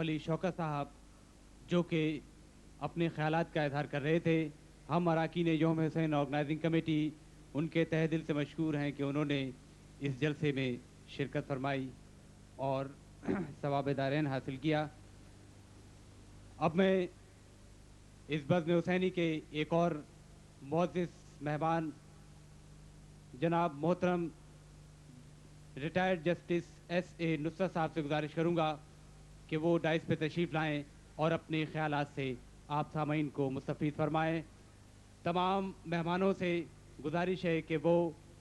علی شوکت صاحب جو کہ اپنے خیالات کا اظہار کر رہے تھے. ہم اراکین یوم حسین آرگنائزنگ کمیٹی ان کے تہ دل سے مشکور ہیں کہ انہوں نے اس جلسے میں شرکت فرمائی اور ثواب دارین حاصل کیا. اب میں اس بزم حسینی کے ایک اور معزز مہمان جناب محترم ریٹائرڈ جسٹس ایس اے نصرت صاحب سے گزارش کروں گا کہ وہ ڈائس پہ تشریف لائیں اور اپنے خیالات سے آپ سامعین کو مستفید فرمائیں. تمام مہمانوں سے گزارش ہے کہ وہ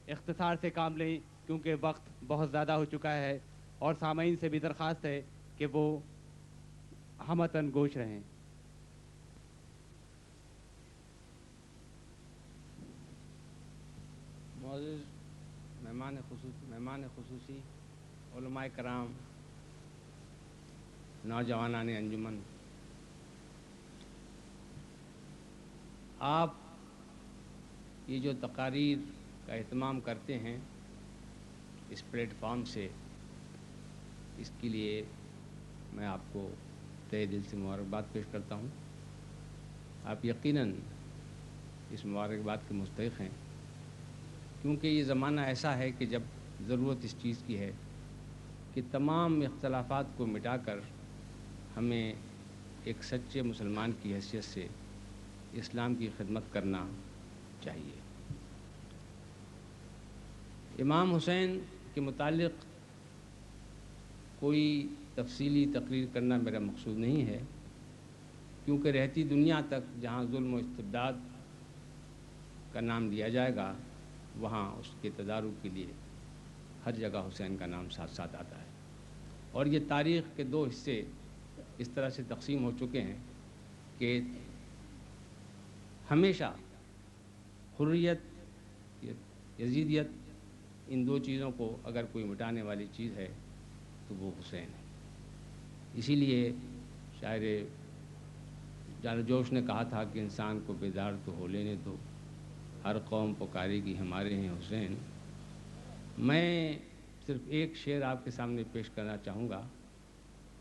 اختصار سے کام لیں کیونکہ وقت بہت زیادہ ہو چکا ہے، اور سامعین سے بھی درخواست ہے کہ وہ ہمتن گوش رہیں. معزز مہمان خصوصی علماء کرام، نوجوانان انجمن، آپ یہ جو تقاریر کا اہتمام کرتے ہیں اس پلیٹ فارم سے، اس کے لیے میں آپ کو تہہ دل سے مبارکباد پیش کرتا ہوں. آپ یقیناً اس مبارکباد کے مستحق ہیں، کیونکہ یہ زمانہ ایسا ہے کہ جب ضرورت اس چیز کی ہے کہ تمام اختلافات کو مٹا کر ہمیں ایک سچے مسلمان کی حیثیت سے اسلام کی خدمت کرنا چاہیے. امام حسین کے متعلق کوئی تفصیلی تقریر کرنا میرا مقصود نہیں ہے، کیونکہ رہتی دنیا تک جہاں ظلم و استبداد کا نام لیا جائے گا وہاں اس کے تدارک کے لیے ہر جگہ حسین کا نام ساتھ ساتھ آتا ہے. اور یہ تاریخ کے دو حصے اس طرح سے تقسیم ہو چکے ہیں کہ ہمیشہ حریت، یزیدیت، ان دو چیزوں کو اگر کوئی مٹانے والی چیز ہے تو وہ حسین ہے. اسی لیے شاعر جان جوش نے کہا تھا کہ انسان کو بیدار تو ہو لینے دو، ہر قوم پکارے گی ہمارے ہیں حسین. میں صرف ایک شعر آپ کے سامنے پیش کرنا چاہوں گا،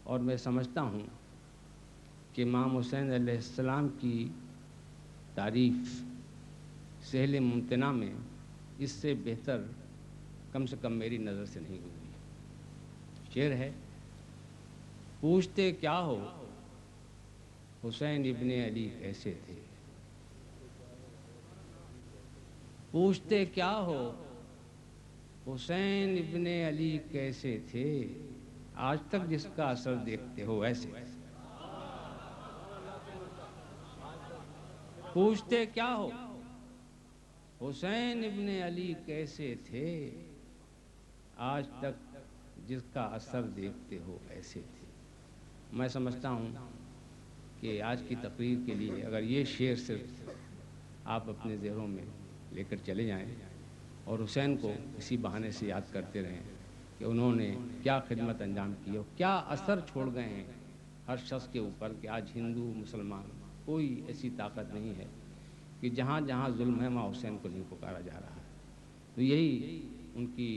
اور میں سمجھتا ہوں کہ امام حسین علیہ السلام کی تعریف سہل ممتنع میں اس سے بہتر کم سے کم میری نظر سے نہیں گزری. شعر ہے: پوچھتے کیا ہو حسین ابن علی کیسے تھے، پوچھتے کیا ہو حسین ابن علی کیسے تھے، آج تک جس کا اثر دیکھتے ہو ایسے. پوچھتے کیا ہو حسین ابن علی کیسے تھے، آج تک جس کا اثر دیکھتے ہو ایسے تھے. میں سمجھتا ہوں کہ آج کی تقریر کے لیے اگر یہ شعر صرف آپ اپنے ذہنوں میں لے کر چلے جائیں اور حسین کو اسی بہانے سے یاد کرتے رہیں کہ انہوں نے کیا خدمت انجام کی اور کیا اثر چھوڑ گئے ہیں ہر شخص کے اوپر، کہ آج ہندو مسلمان کوئی ایسی طاقت نہیں ہے کہ جہاں جہاں ظلم ہے وہاں حسین کو نہیں پکارا جا رہا ہے. تو یہی ان کی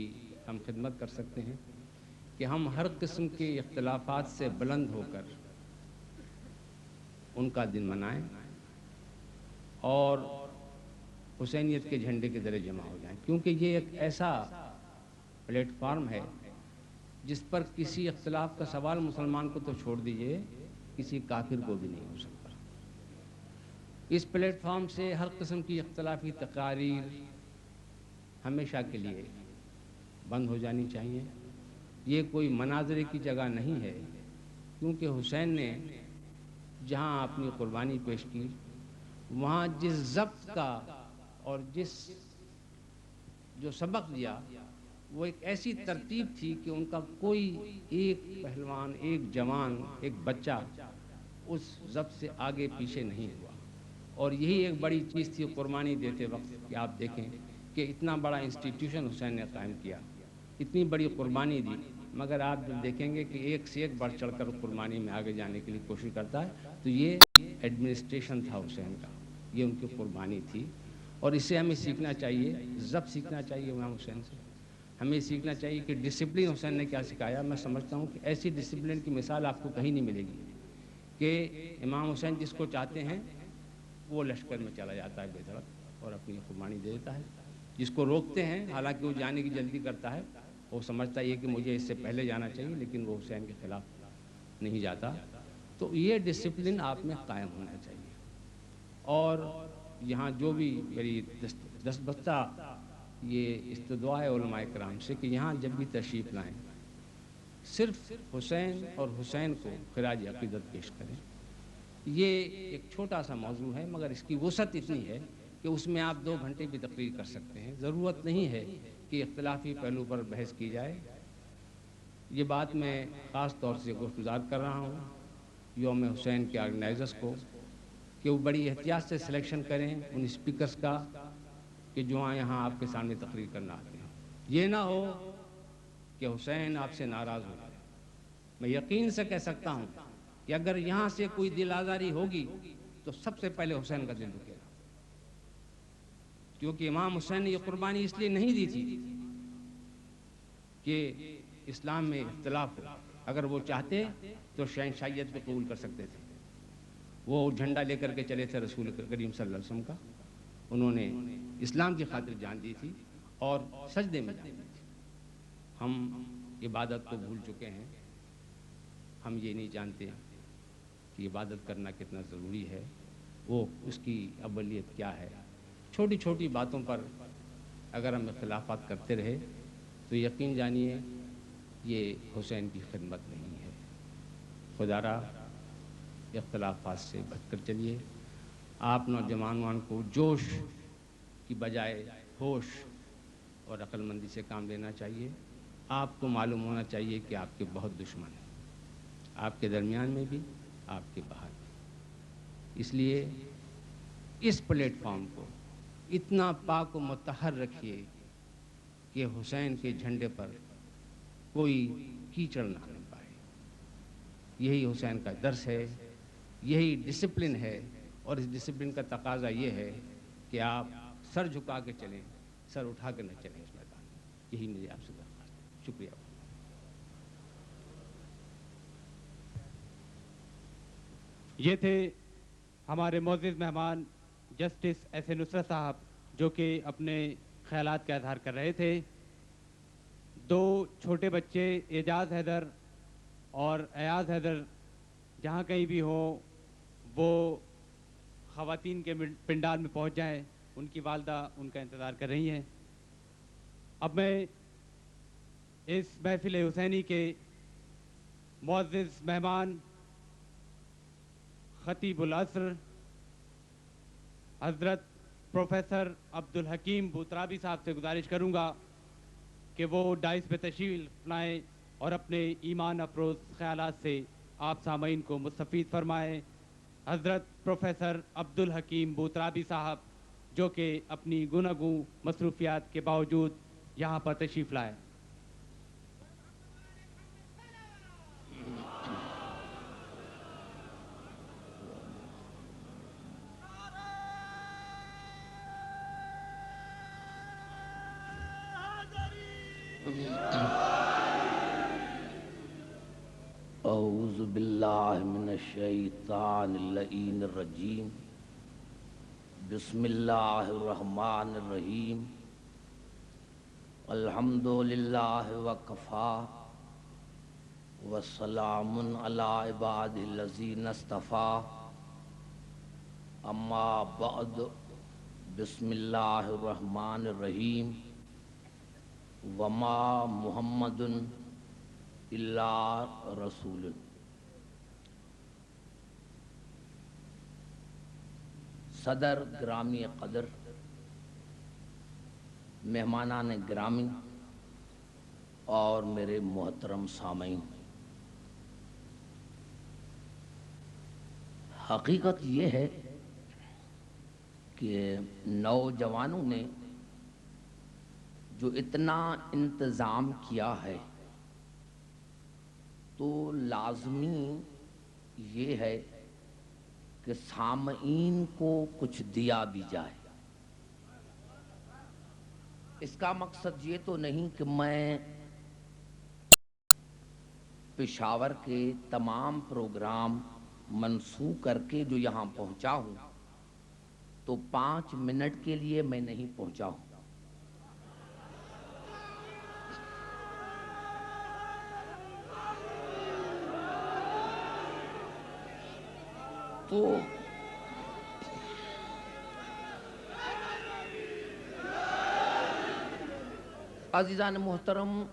ہم خدمت کر سکتے ہیں کہ ہم ہر قسم کے اختلافات سے بلند ہو کر ان کا دن منائیں اور حسینیت کے جھنڈے کے تلے جمع ہو جائیں، کیونکہ یہ ایک ایسا پلیٹ فارم ہے جس پر کسی اختلاف کا سوال مسلمان کو تو چھوڑ دیجئے کسی کافر کو بھی نہیں ہو سکتا. اس پلیٹ فارم سے ہر قسم کی اختلافی تقاریر ہمیشہ کے لیے بند ہو جانی چاہیے. یہ کوئی مناظرے کی جگہ نہیں ہے، کیونکہ حسین نے جہاں اپنی قربانی پیش کی وہاں جس ضبط کا اور جس جو سبق دیا وہ ایک ایسی ترتیب تھی کہ ان کا کوئی ایک پہلوان، ایک جوان، ایک بچہ اس ضبط سے آگے پیچھے نہیں ہوا. اور یہی ایک بڑی چیز تھی قربانی دیتے وقت کہ آپ دیکھیں کہ اتنا بڑا انسٹیٹیوشن حسین نے قائم کیا، اتنی بڑی قربانی دی، مگر آپ جب دیکھیں گے کہ ایک سے ایک بڑھ چڑھ کر قربانی میں آگے جانے کے لیے کوشش کرتا ہے، تو یہ ایڈمنسٹریشن تھا حسین کا، یہ ان کی قربانی تھی. اور اس سے ہمیں سیکھنا چاہیے، ضبط سیکھنا چاہیے امام حسین سے. ہمیں سیکھنا چاہیے کہ ڈسپلن حسین نے کیا سکھایا. میں سمجھتا ہوں کہ ایسی ڈسپلن کی مثال آپ کو کہیں نہیں ملے گی کہ امام حسین جس کو چاہتے ہیں وہ لشکر میں چلا جاتا ہے بے دھڑک اور اپنی قربانی دے دیتا ہے. جس کو روکتے ہیں حالانکہ وہ جانے کی جلدی کرتا ہے, وہ سمجھتا ہے کہ مجھے اس سے پہلے جانا چاہیے, لیکن وہ حسین کے خلاف نہیں جاتا. تو یہ ڈسپلن آپ میں قائم ہونا چاہیے. اور یہاں جو بھی میری دستبستہ یہ استدعاء ہے علماء کرام سے کہ یہاں جب بھی تشریف لائیں صرف حسین اور حسین کو خراج عقیدت پیش کریں. یہ ایک چھوٹا سا موضوع ہے مگر اس کی وسعت اتنی ہے کہ اس میں آپ 2 گھنٹے بھی تقریر کر سکتے ہیں. ضرورت نہیں ہے کہ اختلافی پہلو پر بحث کی جائے. یہ بات میں خاص طور سے گزار کر رہا ہوں یوم حسین کے آرگنائزرز کو کہ وہ بڑی احتیاط سے سلیکشن کریں ان اسپیکرز کا کہ جو یہاں آپ کے سامنے تقریر کرنا آتے ہیں. یہ نہ ہو کہ حسین آپ سے ناراض ہو جائے. میں یقین سے کہہ سکتا ہوں کہ اگر یہاں سے کوئی دل آزاری ہوگی تو سب سے پہلے حسین کا دل دکھے گا, کیونکہ امام حسین نے یہ قربانی اس لیے نہیں دی تھی کہ اسلام میں اختلاف ہو. اگر وہ چاہتے تو شہنشاہیت کو قبول کر سکتے تھے. وہ جھنڈا لے کر کے چلے تھے رسول کریم صلی اللہ علیہ وسلم کا. انہوں نے اسلام کی خاطر جان دی تھی اور سجدے میں جان دی تھی. ہم عبادت کو بھول چکے ہیں. ہم یہ نہیں جانتے کہ عبادت کرنا کتنا ضروری ہے, وہ اس کی اولیت کیا ہے. چھوٹی چھوٹی باتوں پر اگر ہم اختلافات کرتے رہے تو یقین جانیے یہ حسین کی خدمت نہیں ہے. خدا را اختلافات سے بچ کر چلیے. آپ نوجوانوں کو جوش کی بجائے ہوش اور عقل مندی سے کام لینا چاہیے. آپ کو معلوم ہونا چاہیے کہ آپ کے بہت دشمن ہیں, آپ کے درمیان میں بھی, آپ کے باہر بھی. اس لیے اس پلیٹ فارم کو اتنا پاک و مطہر رکھیے کہ حسین کے جھنڈے پر کوئی کیچڑ نہ آنے پائے. یہی حسین کا درس ہے, یہی ڈسپلن ہے. اور اس ڈسپلن کا تقاضا یہ ہے کہ آپ سر جھکا کے چلیں, سر اٹھا کے نہ چلیں اس میدان میں. یہی میری آپ سے درخواست ہے. شکریہ. یہ تھے ہمارے معزز مہمان جسٹس ایس اے نصرت صاحب, جو کہ اپنے خیالات کا اظہار کر رہے تھے. 2 چھوٹے بچے اعجاز حیدر اور ایاز حیدر جہاں کہیں بھی ہوں وہ خواتین کے پنڈال میں پہنچ جائیں. ان کی والدہ ان کا انتظار کر رہی ہیں. اب میں اس محفل حسینی کے معزز مہمان خطیب العصر حضرت پروفیسر عبدالحکیم بوترابی صاحب سے گزارش کروں گا کہ وہ ڈائس پہ تشریف لائیں اور اپنے ایمان افروز خیالات سے آپ سامعین کو مستفید فرمائیں. حضرت پروفیسر عبدالحکیم بوترابی صاحب, جو کہ اپنی گوناگوں مصروفیات کے باوجود یہاں پر تشریف لائے. اعوذ باللہ من الشیطان اللعین الرجیم. بسم اللہ الرحمن الرحیم. الحمد للہ وکفا وسلام علی عبادہ الذین اصطفا. اما بعد. بسم اللہ الرحمن الرحیم. وما محمد الا رسول. صدر گرامی قدر، مہمانان گرامی اور میرے محترم سامعین، حقیقت یہ ہے کہ نوجوانوں نے جو اتنا انتظام کیا ہے تو لازمی یہ ہے کہ سامعین کو کچھ دیا بھی جائے. اس کا مقصد یہ تو نہیں کہ میں پشاور کے تمام پروگرام منسوخ کر کے جو یہاں پہنچا ہوں تو 5 منٹ کے لیے میں نہیں پہنچا ہوں. تو عزیزان محترم،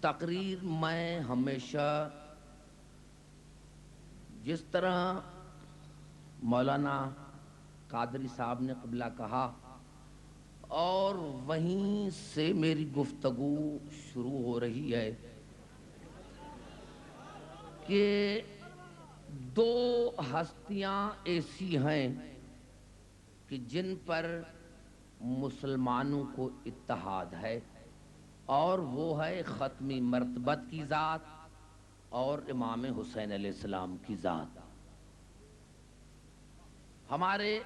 تقریر میں ہمیشہ جس طرح مولانا قادری صاحب نے قبلہ کہا اور وہیں سے میری گفتگو شروع ہو رہی ہے کہ 2 ہستیاں ایسی ہیں کہ جن پر مسلمانوں کو اتحاد ہے، اور وہ ہے ختمی مرتبت کی ذات اور امام حسین علیہ السلام کی ذات. ہمارے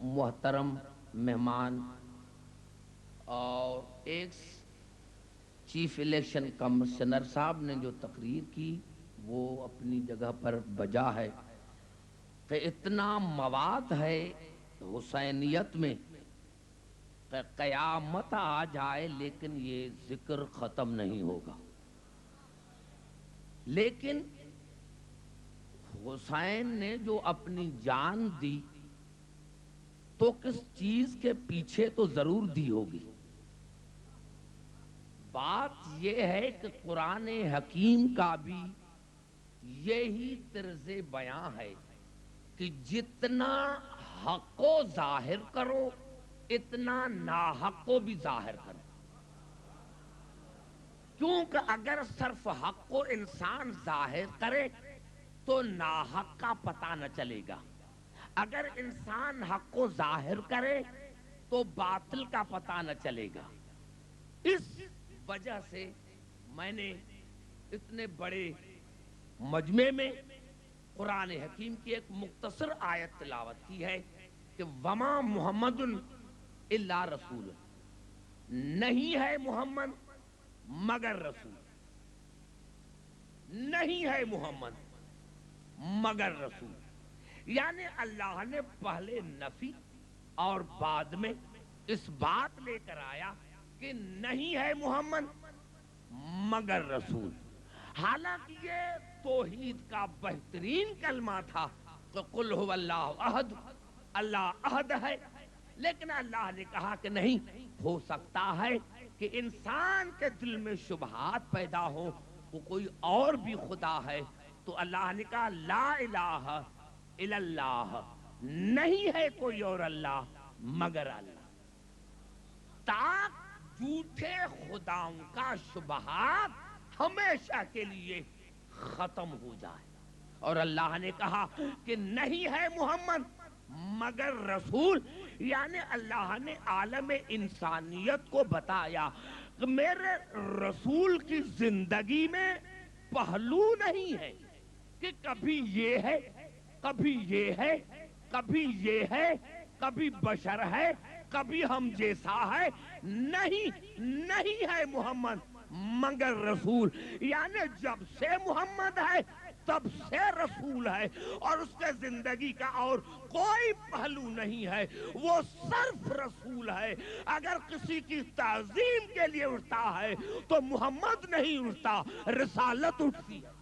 محترم مہمان اور ایک چیف الیکشن کمشنر صاحب نے جو تقریر کی وہ اپنی جگہ پر بجا ہے کہ اتنا مواد ہے حسینیت میں کہ قیامت آ جائے لیکن یہ ذکر ختم نہیں ہوگا. لیکن حسین نے جو اپنی جان دی تو کس چیز کے پیچھے تو ضرور دی ہوگی. بات یہ ہے کہ قرآن حکیم کا بھی یہی طرز بیان ہے کہ جتنا حق کو ظاہر کرو اتنا ناحق کو بھی ظاہر کرو، کیونکہ اگر صرف حق کو انسان ظاہر کرے تو ناحق کا پتہ نہ چلے گا، اگر انسان حق کو ظاہر کرے تو باطل کا پتہ نہ چلے گا. اس وجہ سے میں نے اتنے بڑے مجمع میں قرآن حکیم کی ایک مختصر آیت تلاوت کی ہے کہ وما محمد الا رسول، نہیں ہے محمد مگر رسول، نہیں ہے محمد مگر رسول. یعنی اللہ نے پہلے نفی اور بعد میں اس بات لے کر آیا کہ نہیں ہے محمد مگر رسول. حالانکہ یہ توحید کا بہترین کلمہ تھا کہ قل هو اللہ احد، اللہ احد ہے، لیکن اللہ نے کہا کہ نہیں ہو سکتا ہے کہ انسان کے دل میں شبہات پیدا ہوں وہ کوئی اور بھی خدا ہے، تو اللہ نے کہا لا الہ الا اللہ، نہیں ہے کوئی اور اللہ مگر اللہ، تاکہ جھوٹے خداؤں کا شبہات ہمیشہ کے لیے ختم ہو جائے. اور اللہ نے کہا کہ نہیں ہے محمد مگر رسول، یعنی اللہ نے عالم انسانیت کو بتایا کہ میرے رسول کی زندگی میں پہلو نہیں ہے کہ کبھی یہ ہے کبھی یہ ہے کبھی یہ ہے کبھی بشر ہے کبھی ہم جیسا ہے، نہیں ہے محمد مگر رسول. یعنی جب سے محمد ہے تب سے رسول ہے، اور اس کے زندگی کا اور کوئی پہلو نہیں ہے، وہ صرف رسول ہے. اگر کسی کی تعظیم کے لیے اٹھتا ہے تو محمد نہیں اٹھتا، رسالت اٹھتی ہے.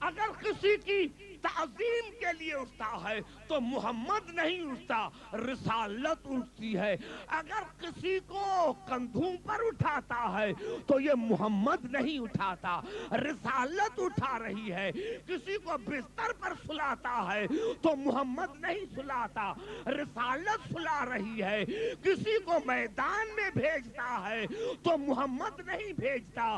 اگر کسی کی تعظیم کے لیے اٹھتا ہے تو محمد نہیں اٹھتا، رسالت اٹھتی ہے. اگر کسی کو کندھوں پر اٹھاتا ہے تو یہ محمد نہیں اٹھاتا، رسالت اٹھا رہی ہے. کسی کو بستر پر سلاتا ہے تو محمد نہیں سلاتا، رسالت سلا رہی ہے. کسی کو میدان میں بھیجتا ہے تو محمد نہیں بھیجتا،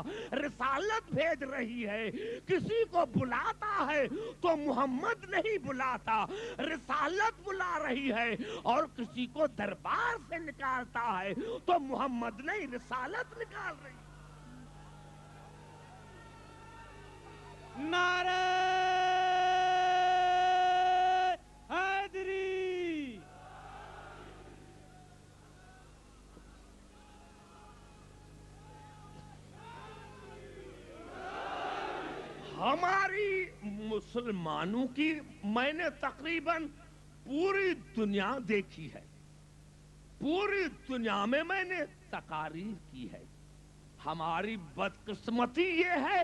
رسالت بھیج رہی ہے. کسی کو بلاتا ہے تو محمد نہیں بلاتا، رسالت بلا رہی ہے. اور کسی کو دربار سے نکالتا ہے تو محمد نہیں، رسالت نکال رہی ہے. نعرہ ہماری مسلمانوں کی میں نے تقریباً پوری دنیا دیکھی ہے، پوری دنیا میں میں نے تقاریر کی ہے. ہماری بدقسمتی یہ ہے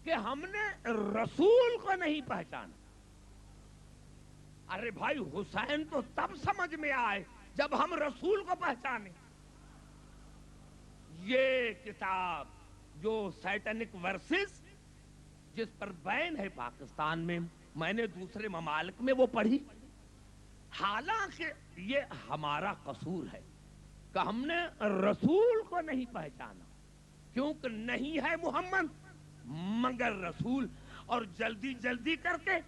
کہ ہم نے رسول کو نہیں پہچانا. ارے بھائی حسین تو تب سمجھ میں آئے جب ہم رسول کو پہچانے. یہ کتاب جو سیٹنک ورسز جس پر بین ہے پاکستان میں نے دوسرے ممالک میں وہ پڑھی. حالانکہ یہ ہمارا قصور ہے کہ ہم نے رسول کو نہیں پہچانا، کیونکہ نہیں ہے محمد مگر رسول. اور جلدی جلدی کر کے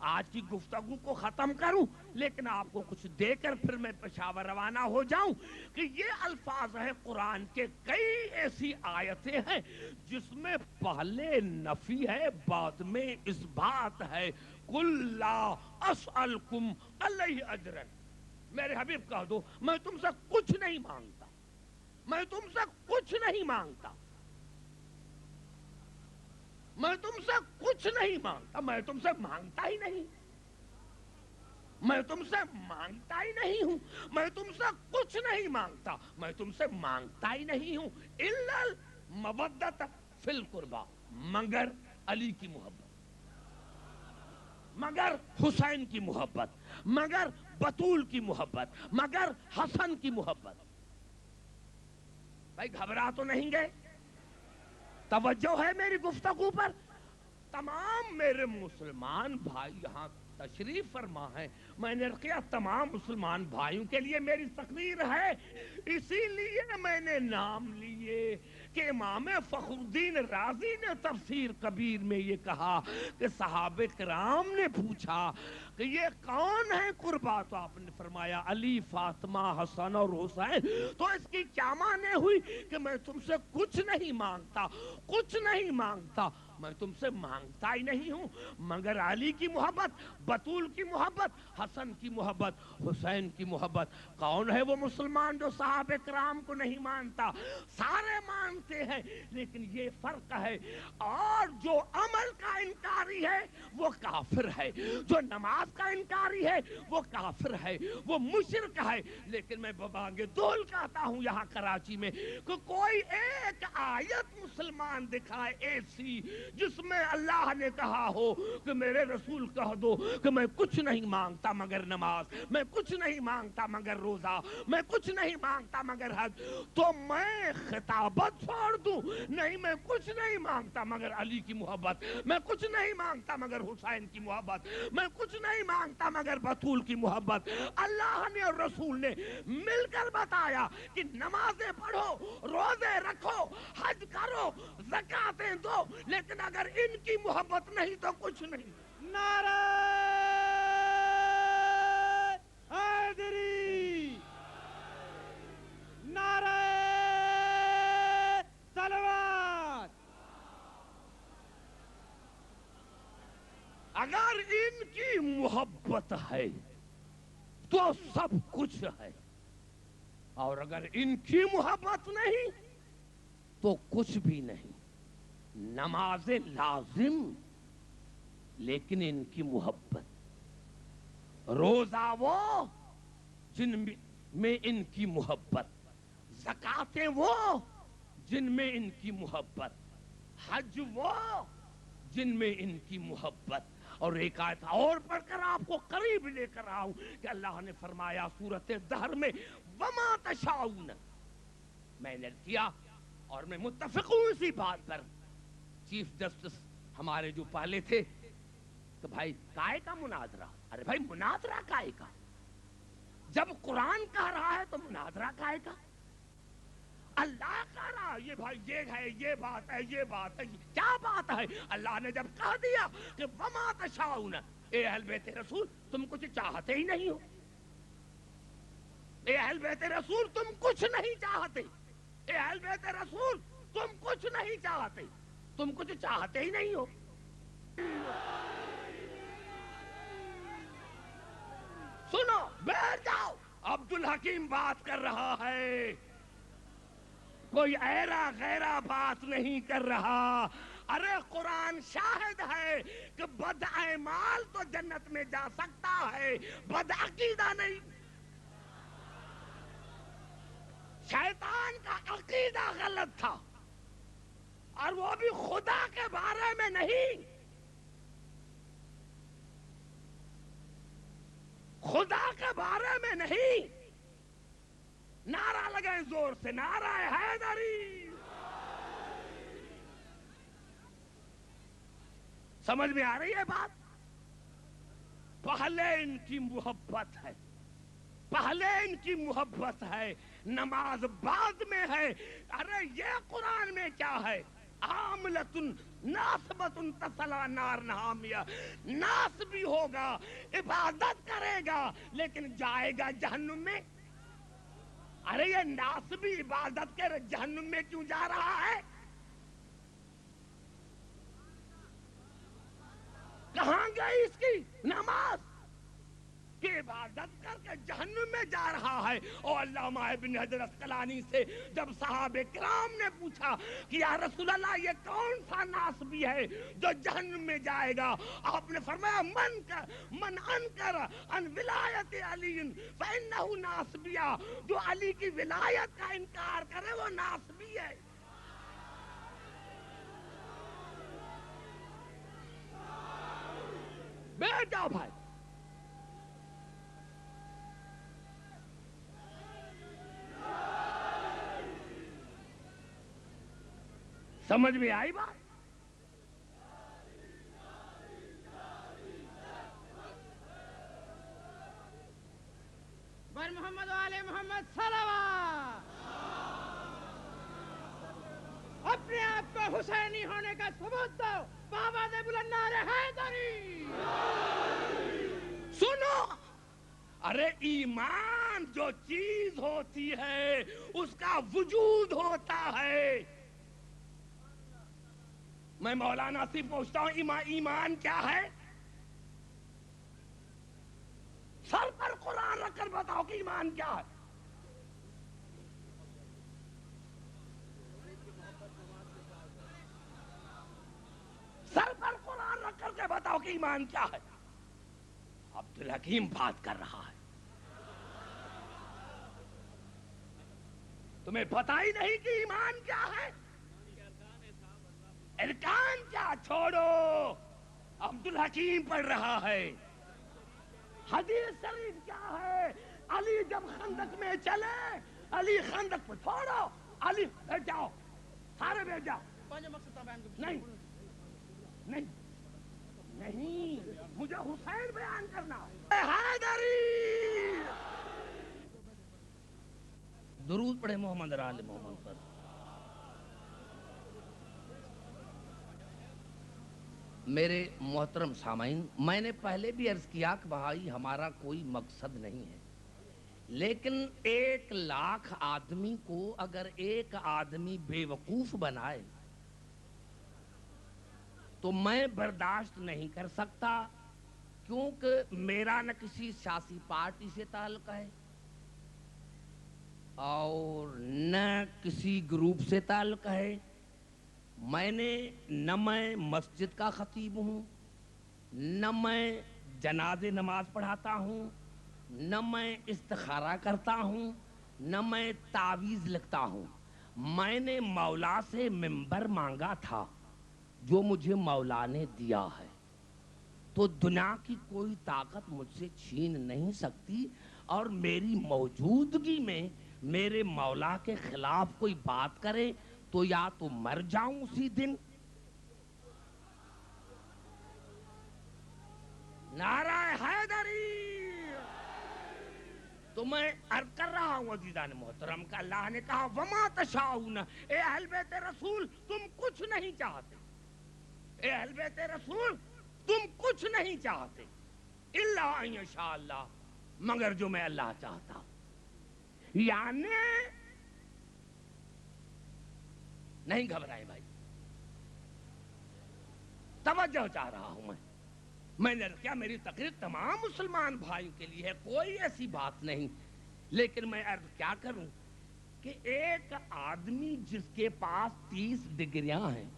آج کی گفتگو کو ختم کروں، لیکن آپ کو کچھ دے کر پھر میں پشاور روانہ ہو جاؤں کہ یہ الفاظ ہیں قرآن کے. کئی ایسی آیتیں ہیں جس میں پہلے نفی ہے، بعد میں اس بات ہے. قُل لَا أَسْأَلْكُمْ عَلَيْهِ أَجْرًا. میرے حبیب کہہ دو میں تم سے کچھ نہیں مانگتا، میں تم سے کچھ نہیں مانگتا، میں تم سے کچھ نہیں مانگتا، میں تم سے مانگتا ہی نہیں، میں تم سے مانگتا ہی نہیں ہوں، میں تم سے کچھ نہیں مانگتا، میں تم سے مانگتا ہی نہیں ہوں. إِلَّا الْمَوَدَّةَ فِي الْقُرْبَى، مگر علی کی محبت، مگر حسین کی محبت، مگر بطول کی محبت، مگر حسن کی محبت. بھائی گھبرا تو نہیں گئے؟ توجہ ہے میری گفتگو پر؟ تمام میرے مسلمان بھائی یہاں تشریف فرما ہے. میں نے کیا تمام مسلمان بھائیوں کے لیے میری تقریر ہے، اسی لیے میں نے نام لیے کہ امام فخر الدین رازی نے تفسیر کبیر میں یہ کہا کہ صحابہ کرام نے پوچھا کہ یہ کون ہے قربا، تو آپ نے فرمایا علی، فاطمہ، حسن اور حسین. تو اس کی کیا معنی ہوئی کہ میں تم سے کچھ نہیں مانگتا، کچھ نہیں مانگتا، میں تم سے مانگتا ہی نہیں ہوں مگر علی کی محبت، بطول کی محبت، حسن کی محبت، حسین کی محبت. کون ہے وہ مسلمان جو صحابہ کرام کو نہیں مانتا؟ سارے مانتے ہیں، لیکن یہ فرق ہے. اور جو عمل کا انکاری ہے وہ کافر ہے، جو نماز کا انکاری ہے وہ کافر ہے، وہ مشرک ہے. لیکن میں ببانگ دول کہتا ہوں یہاں کراچی میں کہ کوئی ایک آیت مسلمان دکھائے ایسی جس میں اللہ نے کہا ہو کہ میرے رسول کہہ دو کہ میں کچھ نہیں مانگتا مگر نماز، میں کچھ نہیں مانگتا مگر روزہ، میں کچھ نہیں مانگتا مگر حج. تو میں خطابت چھوڑ دوں؟ نہیں، میں کچھ نہیں مانگتا مگر علی کی محبت، میں کچھ نہیں مانگتا مگر حسین کی محبت، میں کچھ نہیں مانگتا مگر بطول کی محبت. اللہ نے اور رسول نے مل کر بتایا کہ نمازیں پڑھو، روزے رکھو، حج کرو، زکاتیں دو، لیکن اگر ان کی محبت نہیں تو کچھ نہیں. نعرہ حیدری، نعرہ صلوات. اگر ان کی محبت ہے تو سب کچھ ہے، اور اگر ان کی محبت نہیں تو کچھ بھی نہیں. نماز لازم لیکن ان کی محبت، روزہ وہ جن میں ان کی محبت، زکاتیں وہ جن میں ان کی محبت، حج وہ جن میں ان کی محبت. اور ایک آیت اور پڑھ کر آپ کو قریب لے کر آؤں کہ اللہ نے فرمایا سورۃ الدہر میں وما تشاؤون. میں نے کیا اور میں متفق ہوں اسی بات پر. چیف جسٹس ہمارے جو پہلے تھے کہ بھائی کائے کا مناظرہ؟ ارے بھائی مناظرہ کائے کا؟ جب قرآن کہہ رہا ہے تو مناظرہ کائے کا؟ اللہ کہہ رہا یہ بھائی یہ ہے، یہ بات ہے، یہ بات ہے، کیا بات ہے؟ اللہ نے جب کہہ دیا کہ وما تشاؤون، اے اہل بیت رسول تم کچھ چاہتے ہی نہیں ہو، اے اہل بیت رسول تم کچھ نہیں چاہتے، اے اہل بیت رسول تم کچھ نہیں چاہتے، تم کچھ چاہتے ہی نہیں ہو. سنو، بیٹھ جاؤ، عبدالحکیم بات کر رہا ہے، کوئی ایرا غیرا بات نہیں کر رہا. ارے قرآن شاہد ہے کہ بد اعمال تو جنت میں جا سکتا ہے، بد عقیدہ نہیں۔ شیطان کا عقیدہ غلط تھا، اور وہ بھی خدا کے بارے میں نہیں، خدا کے بارے میں نہیں۔ نعرہ لگائیں زور سے، نعرہ حیدری۔ سمجھ میں آ رہی ہے بات؟ پہلے ان کی محبت ہے، پہلے ان کی محبت ہے، نماز بعد میں ہے۔ ارے یہ قرآن میں کیا ہے؟ عاملتن ناصبتن تصلا نار حامیہ، ناس بھی ہوگا، عبادت کرے گا، لیکن جائے گا جہنم میں۔ ارے یہ ناس بھی عبادت کے جہنم میں کیوں جا رہا ہے؟ کہاں گئی اس کی نماز کہ عبادت کر کے جہنم میں جا رہا ہے؟ اور علامہ ابن حجر اسقلانی سے جب صحابہ کرام نے پوچھا کہ یا رسول اللہ یہ کون سا ناسبی ہے جو جہنم میں جائے گا، آپ نے فرمایا من انکر ان ولایت علی فانہ ناسبیہ، جو علی کی ولایت کا انکار کرے وہ ناسبی ہے۔ بیٹھ جاؤ بھائی، سمجھ میں آئی بات؟ بر محمد و آل محمد صلوات۔ اپنے آپ کو حسینی ہونے کا ثبوت دو، بابا نے بلند نعرہ حیدری۔ سنو، ارے ایمان جو چیز ہوتی ہے اس کا وجود ہوتا ہے۔ میں مولانا سے پوچھتا ہوں ایمان کیا ہے؟ سر پر قرآن رکھ کر بتاؤ کہ ایمان کیا ہے؟ سر پر قرآن رکھ کر کے بتاؤ کہ ایمان کیا ہے؟ عبدالحکیم بات کر رہا ہے، تمہیں پتہ ہی نہیں کہ ایمان کیا ہے؟ ارکان کیا؟ چھوڑو، عبدالحکیم پڑھ رہا ہے۔ حدیث شریف کیا ہے؟ علی جب خندق میں چلے، علی خندق پہ چھوڑو، علی بیٹھ جاؤ، سارے بیٹھ جاؤ۔ نہیں نہیں نہیں، مجھے حسین بیان کرنا ہے۔ حیدری، درود پڑھے محمد آل محمد پر۔ میرے محترم سامعین، میں نے پہلے بھی عرض کیا کہ بھائی ہمارا کوئی مقصد نہیں ہے، لیکن 1,00,000 آدمی کو اگر ایک آدمی بے وقوف بنائے تو میں برداشت نہیں کر سکتا، کیونکہ میرا نہ کسی سیاسی پارٹی سے تعلق ہے اور نہ کسی گروپ سے تعلق ہے۔ نہ میں مسجد کا خطیب ہوں، نہ میں جنازے نماز پڑھاتا ہوں، نہ میں استخارہ کرتا ہوں، نہ میں تعویذ لکھتا ہوں۔ میں نے مولا سے منبر مانگا تھا جو مجھے مولا نے دیا ہے، تو دنیا کی کوئی طاقت مجھ سے چھین نہیں سکتی، اور میری موجودگی میں میرے مولا کے خلاف کوئی بات کرے تو یا تو مر جاؤں اسی دن۔ نعرہ حیدری۔ تو میں عرض کر رہا ہوں عزیزان محترم کا اللہ نے کہا وما تشاؤون، اے اہل بیت رسول تم کچھ نہیں چاہتے، اے اہل بیت رسول تم کچھ نہیں چاہتے، الا ان یشاء اللہ، مگر جو میں اللہ چاہتا ہوں۔ یعنی نہیں گھبرائے بھائی، توجہ چاہ رہا ہوں میں نے کیا میری تقریر تمام مسلمان بھائیوں کے لیے ہے، کوئی ایسی بات نہیں، لیکن میں عرض کیا کروں کہ ایک آدمی جس کے پاس 30 ڈگریاں ہیں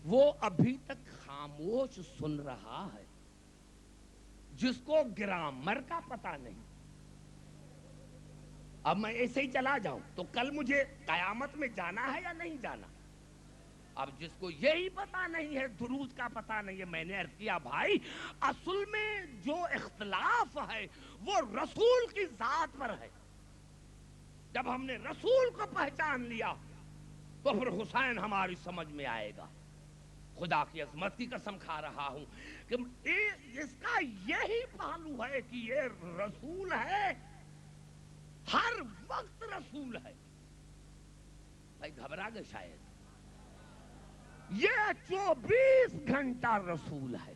وہ ابھی تک خاموش سن رہا ہے، جس کو گرامر کا پتہ نہیں۔ اب میں ایسے ہی چلا جاؤں تو کل مجھے قیامت میں جانا ہے یا نہیں جانا؟ اب جس کو یہی پتہ نہیں ہے، درود کا پتہ نہیں ہے، میں نے عرض کیا بھائی اصل میں جو اختلاف ہے وہ رسول کی ذات پر ہے۔ جب ہم نے رسول کو پہچان لیا تو پھر حسین ہماری سمجھ میں آئے گا۔ خدا کی عظمت کی قسم کھا رہا ہوں کہ اس کا یہی پہلو ہے کہ یہ رسول ہے، ہر وقت رسول ہے۔ بھائی گھبرا گئے شاید؟ یہ 24 گھنٹہ رسول ہے۔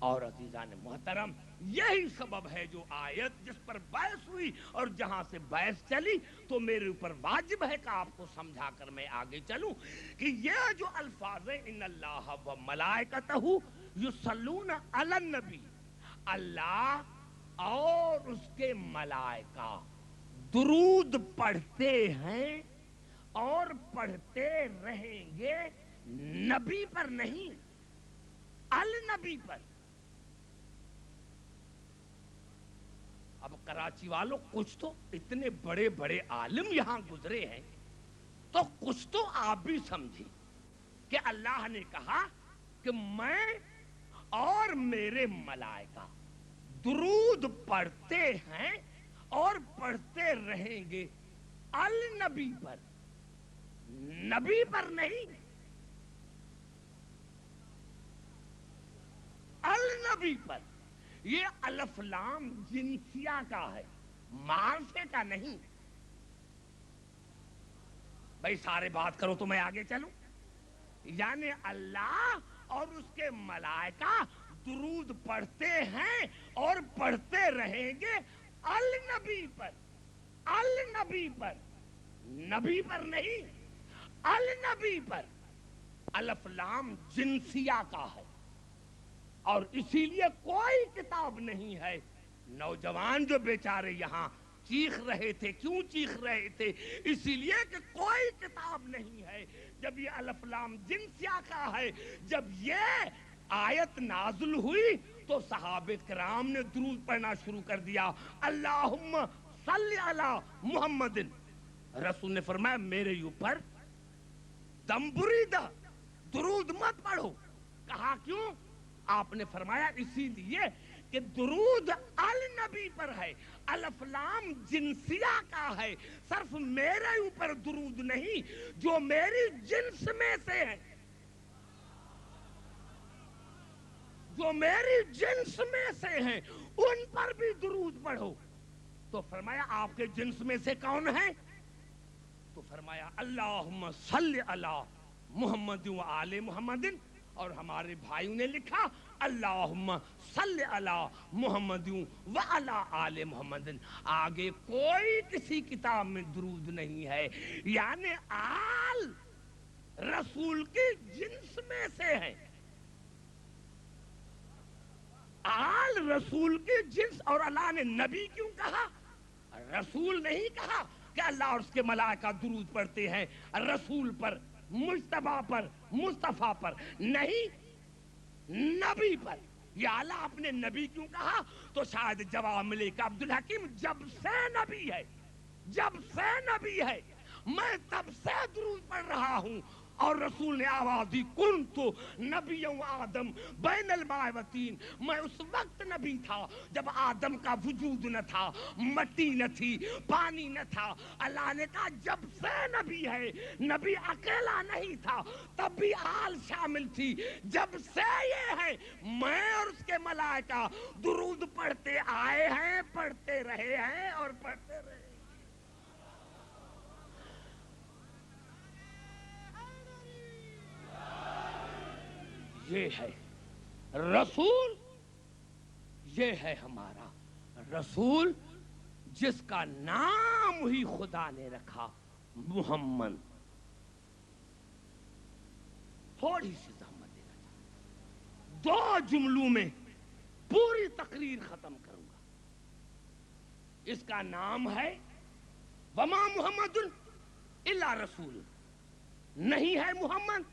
اور عزیزان محترم یہی سبب ہے جو آیت جس پر بحث ہوئی اور جہاں سے بحث چلی تو میرے اوپر واجب ہے کہ آپ کو سمجھا کر میں آگے چلوں کہ یہ جو الفاظ ہیں ان اللہ و ملائکتہ یصلون علی النبی، اللہ اور اس کے ملائکہ درود پڑھتے ہیں اور پڑھتے رہیں گے، نبی پر نہیں، النبی پر۔ اب کراچی والوں کچھ تو اتنے بڑے بڑے عالم یہاں گزرے ہیں تو کچھ تو آپ بھی سمجھیں کہ اللہ نے کہا کہ میں اور میرے ملائکہ درود پڑھتے ہیں اور پڑھتے رہیں گے النبی پر، نبی پر نہیں، النبی پر۔ یہ الف لام جنسیہ کا ہے، معرفے کا نہیں۔ بھائی سارے بات کرو تو میں آگے چلوں۔ یعنی اللہ اور اس کے ملائکہ درود پڑھتے ہیں اور پڑھتے رہیں گے النبی پر، النبی پر، نبی پر نہیں، النبی پر۔ الف لام جنسیہ کا ہے اور اسی لیے کوئی کتاب نہیں ہے۔ نوجوان جو بیچارے یہاں چیخ رہے تھے، کیوں چیخ رہے تھے؟ اسی لیے کہ کوئی کتاب نہیں ہے۔ جب یہ الف لام جنسیہ کا ہے، جب یہ آیت نازل ہوئی تو صحابہ کرام نے درود پڑھنا شروع کر دیا، اللہم صلی علی محمد۔ رسول نے فرمایا میرے اوپر دم بریدہ، درود مت پڑھو۔ کہا کیوں؟ آپ نے فرمایا اسی لیے کہ درود النبی پر ہے، الف لام جنسیہ کا ہے، صرف میرے اوپر درود نہیں، جو میری جنس میں سے ہے، جو میری جنس میں سے ہیں ان پر بھی درود پڑھو۔ تو فرمایا آپ کے جنس میں سے کون ہے؟ تو فرمایا اللہم صلی علی محمد و آل محمد، اور ہمارے بھائیوں نے لکھا اللہم صلی علی محمد و علی آل محمد۔ آگے کوئی کسی کتاب میں درود نہیں ہے، یعنی آل رسول کی جنس میں سے ہے، آل رسول کی جنس۔ اور اللہ نے نبی کیوں کہا، رسول نہیں کہا کہ اللہ اور اس کے ملائکہ درود پڑھتے ہیں رسول پر، مجتبی پر، مصطفیٰ پر، نہیں، نبی پر۔ یہ اللہ اپنے نبی کیوں کہا؟ تو شاید جواب ملے کہ عبدالحکیم جب سے نبی ہے، جب سے نبی ہے میں تب سے درود پڑھ رہا ہوں، اور رسول نے آواز دی کنتو نبی و آدم بین الماء و طین، میں اس وقت نبی تھا جب آدم کا وجود نہ تھا، مٹی نہ تھی، پانی نہ تھا۔ اللہ نے کہا جب سے نبی ہے، نبی اکیلا نہیں تھا تب بھی آل شامل تھی، جب سے یہ ہے میں اور اس کے ملائکہ درود پڑھتے آئے ہیں، پڑھتے رہے ہیں اور پڑھتے رہے۔ یہ ہے رسول، یہ ہے ہمارا رسول جس کا نام ہی خدا نے رکھا محمد۔ تھوڑی سی زحمت دینا چاہتا ہوں، 2 جملوں میں پوری تقریر ختم کروں گا۔ اس کا نام ہے وما محمد الا رسول، نہیں ہے محمد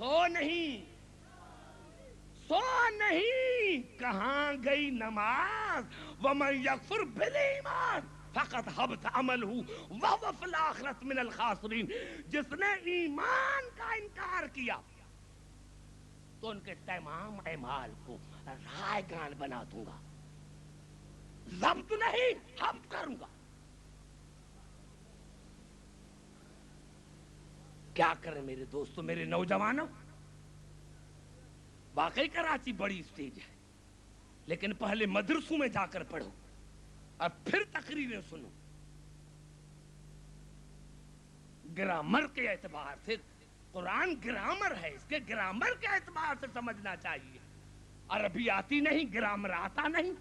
سو نہیں کہاں گئی نماز وَمَن يَكْفُرْ بِالْإِيمَانِ فَقَدْ حَبِطَ عَمَلُهُ وَهُوَ فِي الْآخِرَةِ مِنَ الْخَاسِرِينَ. جس نے ایمان کا انکار کیا تو ان کے تمام اعمال کو رائگان بنا دوں گا، ضبط نہیں حبط کروں گا. کیا کریں میرے دوستو، میرے نوجوانوں؟ واقعی کراچی بڑی اسٹیج ہے، لیکن پہلے مدرسوں میں جا کر پڑھو اور پھر تقریریں سنو. گرامر کے اعتبار سے قرآن گرامر ہے، اس کے گرامر کے اعتبار سے سمجھنا چاہیے. عربی آتی نہیں، گرامر آتا نہیں.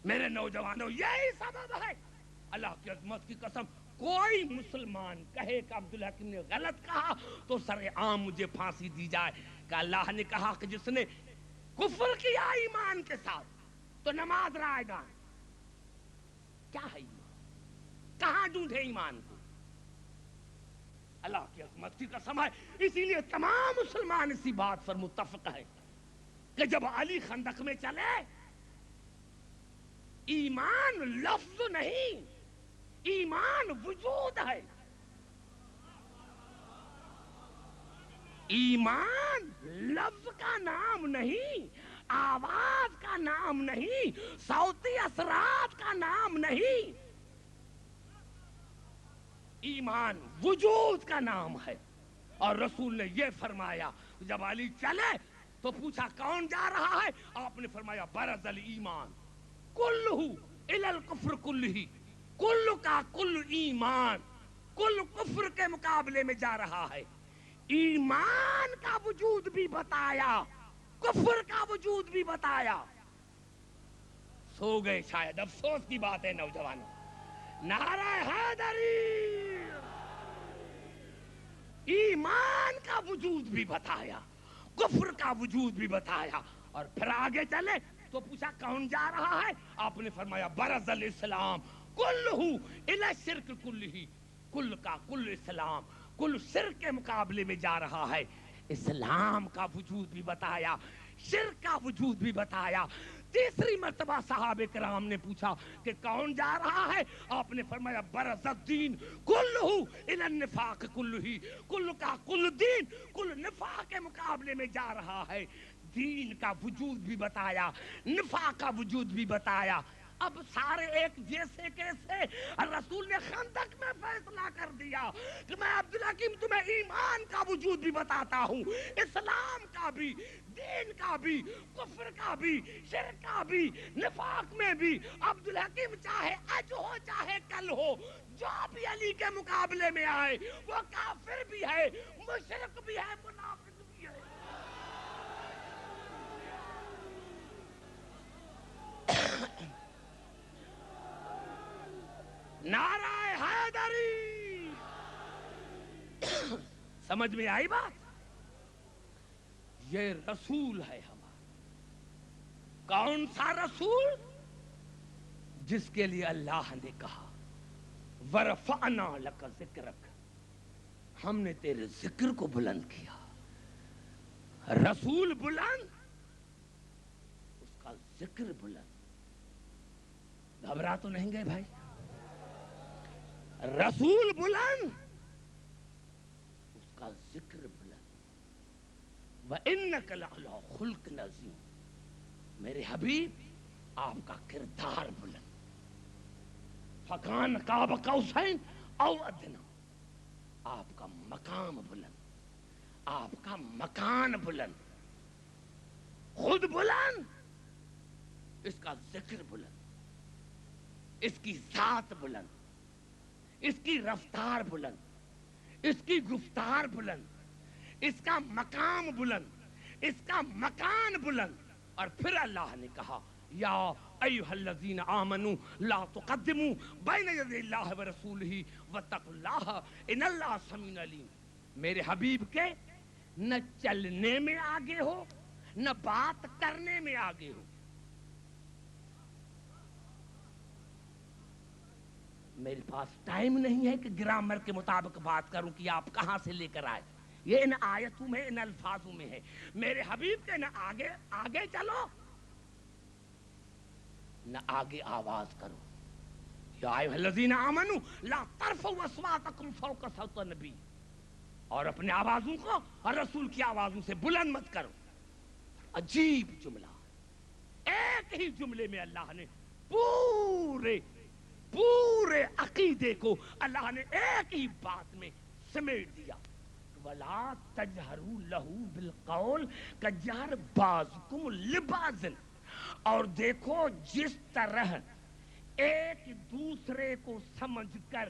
میرے نوجوانوں یہی سبب ہے. اللہ کی عظمت کی قسم، کوئی مسلمان کہے کہ عبدالحکیم نے غلط کہا تو سر عام مجھے پھانسی دی جائے کہ اللہ نے کہا کہ جس نے کفر کیا ایمان کے ساتھ تو نماز رائے گا. کیا ہے ایمان؟ کہاں ڈھونڈے ایمان کو؟ اللہ کی عظمت کی قسم ہے. اسی لیے تمام مسلمان اسی بات پر متفق ہے کہ جب علی خندق میں چلے، ایمان لفظ نہیں، ایمان وجود ہے. ایمان لفظ کا نام نہیں، آواز کا نام نہیں، صوتی اثرات کا نام نہیں. ایمان وجود کا نام ہے. اور رسول نے یہ فرمایا، جب علی چلے تو پوچھا کون جا رہا ہے؟ آپ نے فرمایا برز الایمان کلہ الی الکفر کلہ. کل کا کل ایمان کل کفر کے مقابلے میں جا رہا ہے. ایمان کا وجود بھی بتایا، کفر کا وجود بھی بتایا. سو گئے شاید، افسوس کی بات ہے نوجوانوں. نعرہ حیدری! ایمان کا وجود بھی بتایا، کفر کا وجود بھی بتایا. اور پھر آگے چلے تو پوچھا کون جا رہا ہے؟ آپ نے فرمایا برز الاسلام کلہ الی الشرک کلہ. کل کا کل اسلام کل شرک کے مقابلے میں جا رہا ہے. اسلام کا وجود بھی بتایا، شرک کا وجود بھی بتایا. تیسری مرتبہ صحابہ کرام نے پوچھا کہ کون جا رہا ہے؟ آپ نے فرمایا برز الدین کلہ الی النفاق کلہ. کل کا کل دین کل نفاق کے مقابلے میں جا رہا ہے. دین کا وجود بھی بتایا، نفاق کا وجود بھی بتایا. اب سارے ایک جیسے کیسے؟ رسول نے خندق میں فیصلہ کر دیا کہ میں عبدالحکیم تمہیں ایمان کا وجود بھی بتاتا ہوں، اسلام کا بھی، دین کا بھی، کفر کا بھی، شرک کا بھی، نفاق میں بھی. عبدالحکیم چاہے آج ہو چاہے کل ہو، جو بھی علی کے مقابلے میں آئے وہ کافر بھی ہے، مشرک بھی ہے، منافق بھی ہے. نعرہ حیدری! سمجھ میں آئی بات؟ یہ رسول ہے ہمارا. کون سا رسول؟ جس کے لیے اللہ نے کہا ورفعنا لک ذکرک، ہم نے تیرے ذکر کو بلند کیا. رسول بلند، اس کا ذکر بلند. گھبرا تو نہیں گئے بھائی؟ رسول بلند، اس کا ذکر بلند. وَإِنَّكَ لَعَلَىٰ خُلْقٍ عَظِيمٍ. میرے حبیب آپ کا کردار بلند. فَكَانَ قَابَ قَوْسَيْنِ أَوْ أَدْنَىٰ. آپ کا مقام بلند، آپ کا مکان بلند. خود بلند، اس کا ذکر بلند، اس کی ذات بلند، اس کی رفتار بلند، اس کی گفتار بلند، اس کا مقام بلند، اس کا مکان بلند. اور پھر اللہ نے کہا یا ایھا الذین آمنوا لا تقدموا بین یدی اللہ ورسولہ واتقوا اللہ ان اللہ سمیع علیم. میرے حبیب کے نہ چلنے میں آگے ہو، نہ بات کرنے میں آگے ہو. میرے پاس ٹائم نہیں ہے کہ گرامر کے مطابق بات کروں کہ آپ کہاں سے لے کر آئے. یہ ان آیتوں میں، ان الفاظوں میں ہے. میرے حبیب کے نہ آگے آگے چلو نہ آگے آواز کرو. یا ایھا الذین آمنوا لا ترفعوا اصواتکم فوق صوت النبی، اور اپنے آوازوں کو اور رسول کی آوازوں سے بلند مت کرو. عجیب جملہ، ایک ہی جملے میں اللہ نے پورے عقیدے کو اللہ نے ایک ہی بات میں سمیٹ دیا. وَلَا تَجْهَرُوا لَهُ بِالْقَوْلِ كَجَهْرِ بَعْضِكُمْ لِبَعْضٍ. اور دیکھو جس طرح ایک دوسرے کو سمجھ کر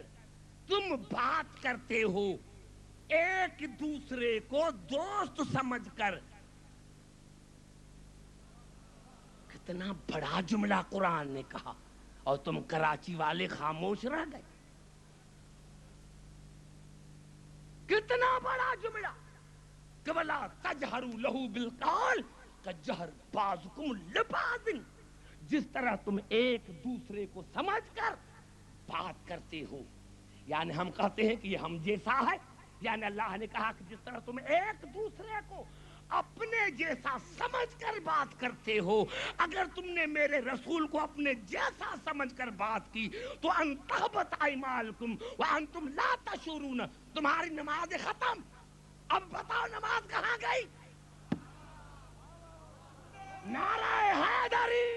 تم بات کرتے ہو، ایک دوسرے کو دوست سمجھ کر. کتنا بڑا جملہ قرآن نے کہا، اور تم کراچی والے خاموش رہ گئے. کتنا بڑا جملہ کہ وَلَا تَجْهَرُوا لَهُ بِالْقَوْلِ كَجَهْرِ بَعْضِكُمْ لِبَعْضٍ. جس طرح تم ایک دوسرے کو سمجھ کر بات کرتے ہو، یعنی ہم کہتے ہیں کہ یہ ہم جیسا ہے، یعنی اللہ نے کہا کہ جس طرح تم ایک دوسرے کو اپنے جیسا سمجھ کر بات کرتے ہو، اگر تم نے میرے رسول کو اپنے جیسا سمجھ کر بات کی تو ان تحبط اعمالکم وانتم لا تشعرون. تمہاری نماز ختم. اب بتاؤ نماز کہاں گئی؟ نعرہ حیدری.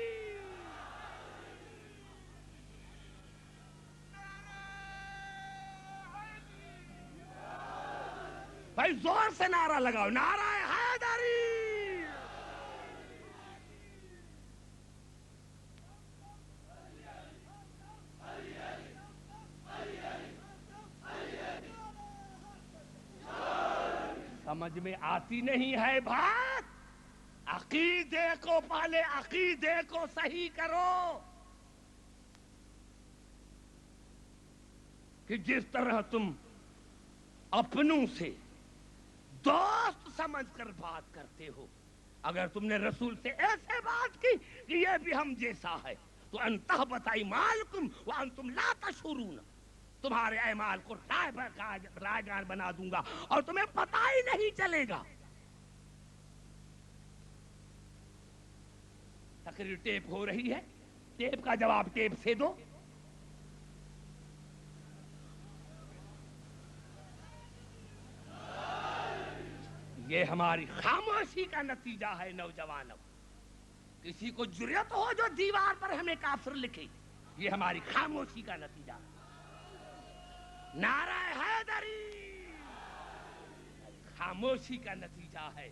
بھائی زور سے نعرہ لگاؤ، نعرہ حیدری. سمجھ میں آتی نہیں ہے بات؟ عقیدے کو پہلے عقیدے کو صحیح کرو کہ جس طرح تم اپنوں سے دوست سمجھ کر بات کرتے ہو، اگر تم نے رسول سے ایسے بات کی کہ یہ بھی ہم جیسا ہے تو ان تحبط اعمالکم وانتم لا تشعرون. تمہارے اعمال کو رائیگان بنا دوں گا اور تمہیں پتہ ہی نہیں چلے گا. تقریر ٹیپ ہو رہی ہے، ٹیپ کا جواب ٹیپ سے دو. یہ ہماری خاموشی کا نتیجہ ہے. نوجوانوں، کسی کو جرأت ہو جو دیوار پر ہمیں کافر لکھے، یہ ہماری خاموشی کا نتیجہ ہے. نعرہ حیدری خاموشی کا نتیجہ ہے.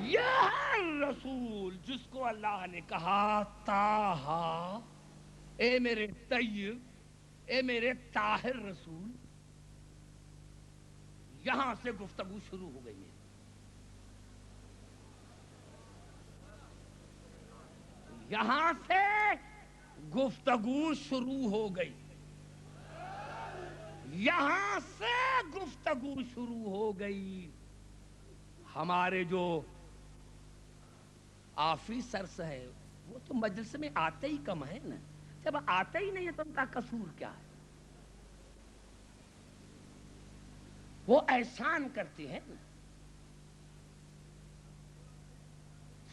یہ ہے رسول جس کو اللہ نے کہا طٰہٰ، اے میرے طیب، اے میرے طاہر رسول. یہاں سے گفتگو شروع ہو گئی ہے. یہاں سے گفتگو شروع ہو گئی. یہاں سے گفتگو شروع ہو گئی. ہمارے جو آفیسرز ہے وہ تو مجلس میں آتے ہی کم ہے نا. جب آتے ہی نہیں ہے تو ان کا قصور کیا ہے؟ وہ احسان کرتے ہیں نا.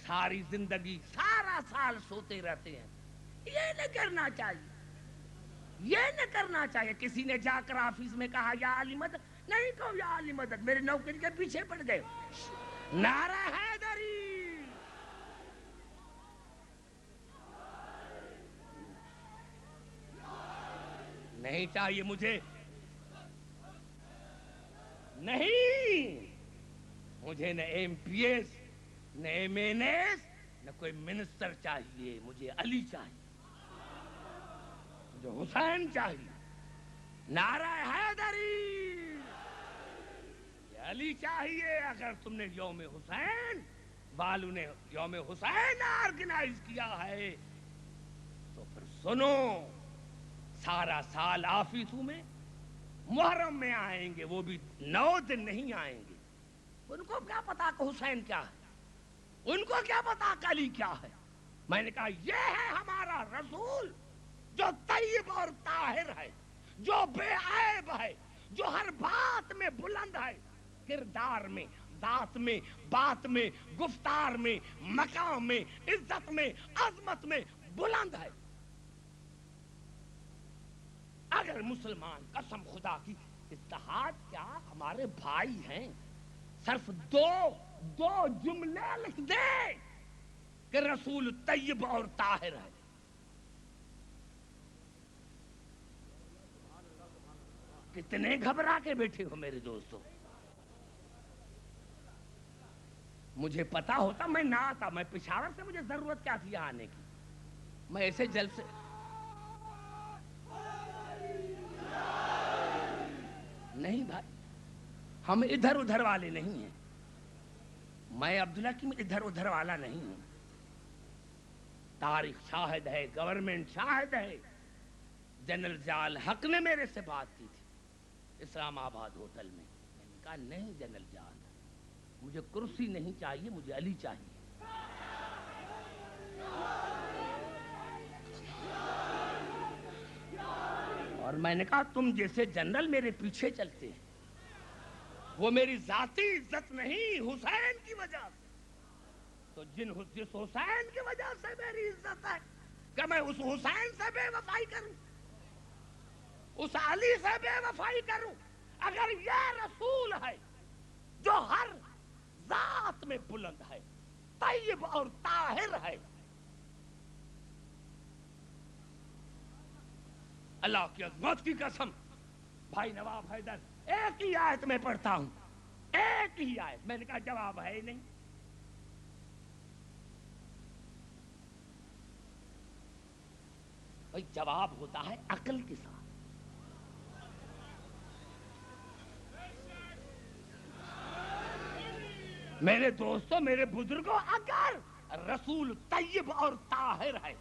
ساری زندگی سارا سال سوتے رہتے ہیں. یہ نہ کرنا چاہیے، یہ نہ کرنا چاہیے. کسی نے جا کر آفس میں کہا یا علی مدد، نہیں کہو یا علی مدد، میرے نوکری کے پیچھے پڑ گئے. نعرہ حیدری. نہیں چاہیے مجھے، نہیں مجھے نہ ایم پی ایس، نہ ایم این ایس، نہ کوئی منسٹر چاہیے. مجھے علی چاہیے، مجھے حسین چاہیے. نعرہ حیدری. علی چاہیے. اگر تم نے یوم حسین والوں نے یوم حسین آرگنائز کیا ہے تو پھر سنو، سارا سال آفیسوں میں محرم میں آئیں گے، وہ بھی 9 دن نہیں آئیں گے. ان کو کیا پتا کہ حسین کیا ہے؟ ان کو کیا پتا کہ علی کیا ہے؟ میں نے کہا یہ ہے ہمارا رسول جو طیب اور طاہر ہے، جو بے عیب ہے، جو ہر بات میں بلند ہے، کردار میں، ذات میں، بات میں، گفتار میں، مقام میں، عزت میں، عظمت میں بلند ہے۔ اگر مسلمان قسم خدا کی اتحاد کیا ہمارے بھائی ہیں، صرف دو جملے لکھ دے کہ رسول طیب اور طاہر ہے، کتنے گھبرا کے بیٹھے ہو میرے دوستو؟ مجھے پتا ہوتا میں نہ آتا، میں پشاور سے، مجھے ضرورت کیا تھی آنے کی؟ میں ایسے جلسے نہیں بھائی، ہم ادھر ادھر والے نہیں ہیں، میں عبداللہ کی ادھر ادھر والا نہیں ہوں۔ تاریخ شاہد ہے، گورنمنٹ شاہد ہے، جنرل ضیاء الحق نے میرے سے بات کی تھی اسلام آباد ہوٹل میں نے کہا نہیں جنرل ضیاء الحق، مجھے کرسی نہیں چاہیے، مجھے علی چاہیے۔ اور میں نے کہا تم جیسے جنرل میرے پیچھے چلتے ہیں، وہ میری ذاتی عزت نہیں، حسین کی وجہ سے، تو جس حسین کی وجہ سے میری عزت ہے، کہ میں اس حسین سے بے وفائی کروں، اس علی سے بے وفائی کروں؟ اگر یہ رسول ہے جو ہر ذات میں بلند ہے، طیب اور طاہر ہے، اللہ کی عظمت کی قسم، بھائی نواب حیدر ایک ہی آیت میں پڑھتا ہوں، ایک ہی آیت۔ میں نے کہا جواب ہے ہی نہیں۔ بھائی جواب ہوتا ہے عقل کے ساتھ۔ میرے دوستوں، میرے بزرگوں، اگر رسول طیب اور طاہر ہے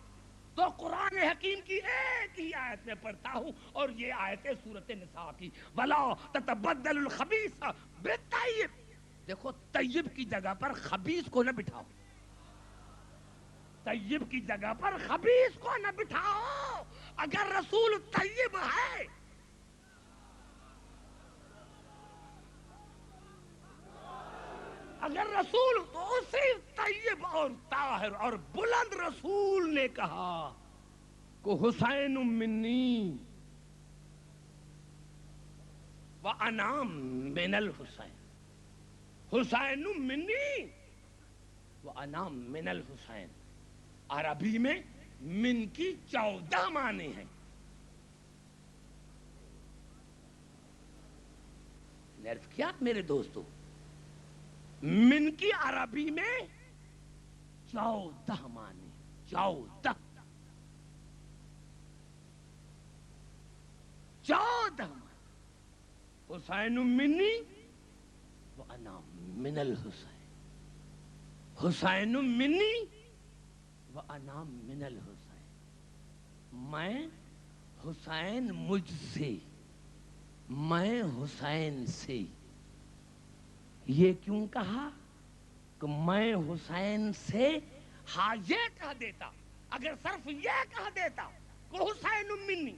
تو قرآن حکیم کی ایک ہی آیت میں پڑھتا ہوں، اور یہ آیت ہے سورۃ نساء کی، وَلَا تَتَبَدَّلُ الْخَبِيثَ بِالطَّيِّبِ۔ دیکھو طیب کی جگہ پر خبیث کو نہ بٹھاؤ، طیب کی جگہ پر خبیث کو نہ بٹھاؤ۔ اگر رسول طیب ہے، اگر رسول تو اسی طیب اور طاہر اور بلند رسول نے کہا کہ حسین منی وَأَنَا مِنَ الْحُسَيْنِ، حسین منی وَأَنَا مِنَ الْحُسَيْنِ۔ عربی میں من کی 14 معنی ہیں۔ عرض کیا میرے دوستو، من کی عربی میں 14 معنی، 14 معنی۔ حسین منی وَأَنَا مِنَ الْحُسَيْنِ، حسین منی وَأَنَا مِنَ الْحُسَيْنِ، میں حسین مجھ سے، میں حسین سے۔ یہ کیوں کہا کہ میں حسین سے؟ ہاں یہ کہہ دیتا، اگر صرف یہ کہہ دیتا کہ حسین منی،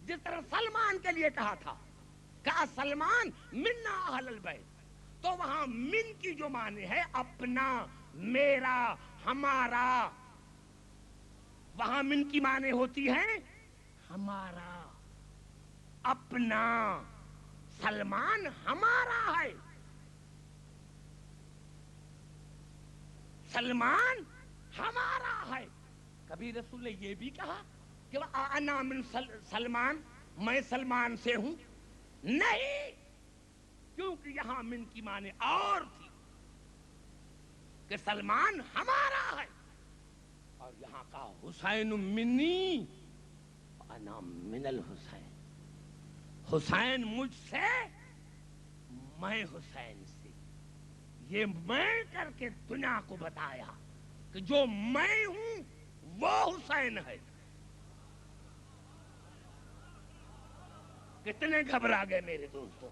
جس طرح سلمان کے لیے کہا تھا کہ سلمان منا اہل البیت، تو وہاں من کی جو معنی ہے اپنا، میرا، ہمارا، وہاں من کی معنی ہوتی ہے ہمارا، اپنا۔ سلمان ہمارا ہے، سلمان ہمارا ہے۔ کبھی رسول نے یہ بھی کہا کہ انا من سلمان، میں سلمان سے ہوں؟ نہیں، کیونکہ یہاں من کی معنی اور تھی کہ سلمان ہمارا ہے، اور یہاں کہا حسین منی انا من الحسین، حسین مجھ سے، میں حسین سے۔ یہ میں کر کے دنیا کو بتایا کہ جو میں ہوں وہ حسین ہے۔ کتنے گھبرا گئے میرے دوستوں؟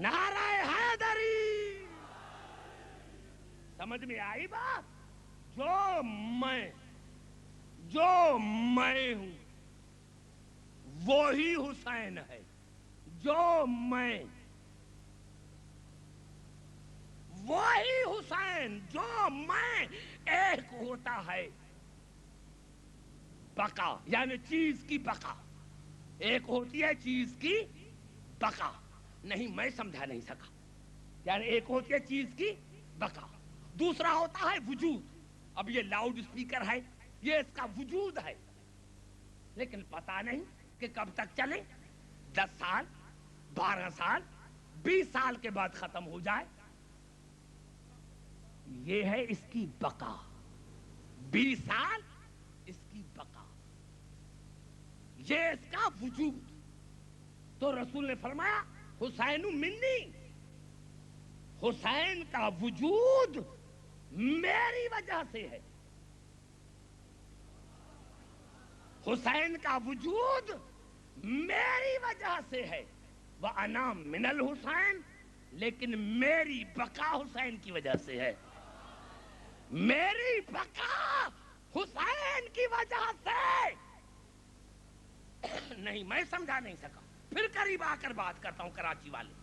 نعرہ حیدری، سمجھ میں آئی بات؟ جو میں ہوں وہی حسین ہے، جو میں وہی حسین، جو میں ایک ہوتا ہے بقا، یعنی چیز کی بقا، ایک ہوتی ہے چیز کی بقا، نہیں میں سمجھا نہیں سکا، یعنی ایک ہوتی ہے چیز کی بقا، دوسرا ہوتا ہے وجود۔ اب یہ لاؤڈ اسپیکر ہے، یہ اس کا وجود ہے، لیکن پتا نہیں کہ کب تک چلے، 10 سال 12 سال 20 سال کے بعد ختم ہو جائے، یہ ہے اس کی بقا، 20 سال اس کی بقا، یہ اس کا وجود۔ تو رسول نے فرمایا حسین منی، حسین کا وجود میری وجہ سے ہے، حسین کا وجود میری وجہ سے ہے، وَأَنَا مِنَ الْحُسَيْن، لیکن میری بقا حسین کی وجہ سے ہے، میری بقا حسین کی وجہ سے۔ نہیں میں سمجھا نہیں سکا، پھر قریب آ کر بات کرتا ہوں کراچی والے،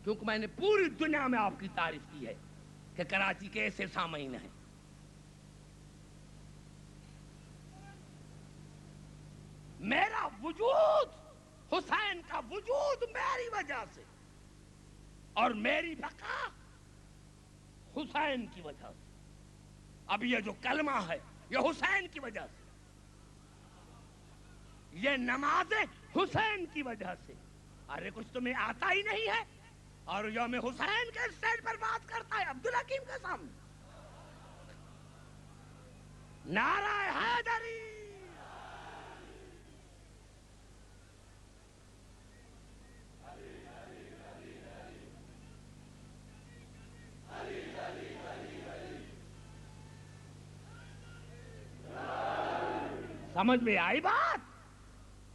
کیونکہ میں نے پوری دنیا میں آپ کی تعریف کی ہے کہ کراچی کے ایسے سامعین ہیں۔ میرا وجود، حسین کا وجود میری وجہ سے، اور میری بقا حسین کی وجہ سے۔ اب یہ جو کلمہ ہے یہ حسین کی وجہ سے، یہ نماز حسین کی وجہ سے۔ ارے کچھ تمہیں آتا ہی نہیں ہے اور یوم حسین کے اسٹیج پر بات کرتا ہے عبدالحکیم کے سامنے۔ نعرہ حیدری، سمجھ میں آئی بات؟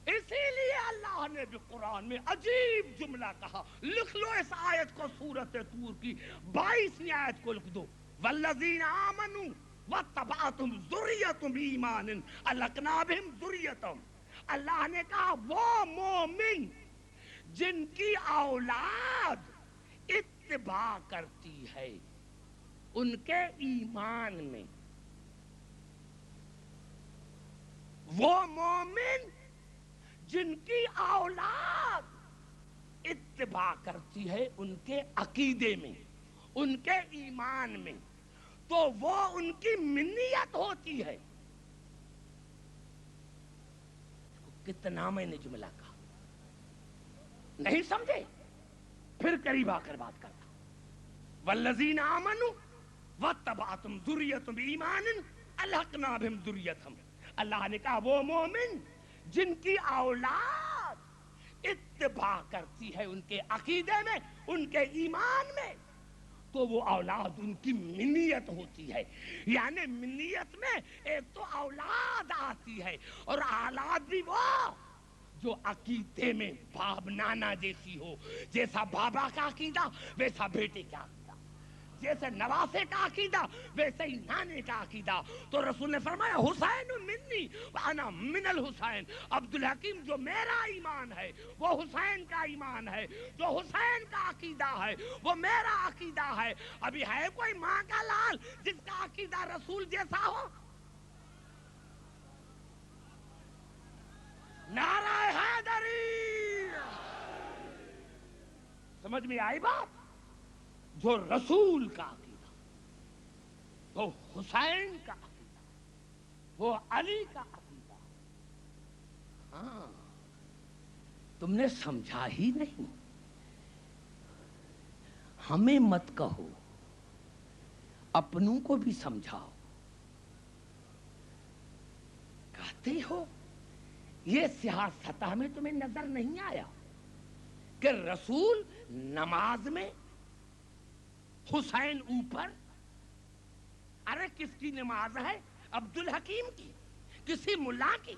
اسی لیے اللہ نے بھی قرآن میں عجیب جملہ کہا، لکھ لو اس آیت کو، سورۃ طور کی 22ویں آیت کو لکھ دو، والذین آمنوا واتبعتہم ذریتہم بایمان الحقنا بہم ذریتہم۔ اللہ نے کہا وہ مومن جن کی اولاد اتباع کرتی ہے ان کے ایمان میں، وہ مومن جن کی اولاد اتباع کرتی ہے ان کے عقیدے میں، ان کے ایمان میں، تو وہ ان کی منیت ہوتی ہے۔ کتنا میں نے جملہ کہا، نہیں سمجھے؟ پھر قریب آ کر بات کرتا، والذین آمنوا واتبعتہم ذریتہم بایمان الحقنا بہم ذریتہم۔ اللہ نے کہا وہ مومن جن کی اولاد اتباع کرتی ہے ان کے عقیدے میں، ان کے ایمان میں، تو وہ اولاد ان کی منیت ہوتی ہے۔ یعنی منیت میں ایک تو اولاد آتی ہے، اور اولاد بھی وہ جو عقیدے میں باپ نانا جیسی ہو، جیسا بابا کا عقیدہ ویسا بیٹے کا عقیدہ، جیسے نواسے کا عقیدہ ویسے ہی نانے کا عقیدہ۔ تو رسول نے فرمایا حسین منی وانا من الحسین، عبدالحکیم جو میرا ایمان ہے وہ حسین کا ایمان ہے، جو حسین کا عقیدہ ہے وہ میرا عقیدہ ہے۔ ابھی ہے کوئی ماں کا لال جس کا عقیدہ رسول جیسا ہو؟ نعرہ حیدری، سمجھ میں آئی بات؟ جو رسول کا عقیدہ، وہ حسین کا عقیدہ، وہ علی کا عقیدہ، ہاں تم نے سمجھا ہی نہیں۔ ہمیں مت کہو، اپنوں کو بھی سمجھاؤ۔ کہتے ہو یہ سیاستہ میں تمہیں نظر نہیں آیا کہ رسول نماز میں حسین اوپر؟ ارے کس کی نماز ہے؟ عبدالحکیم کی، کسی ملا کی؟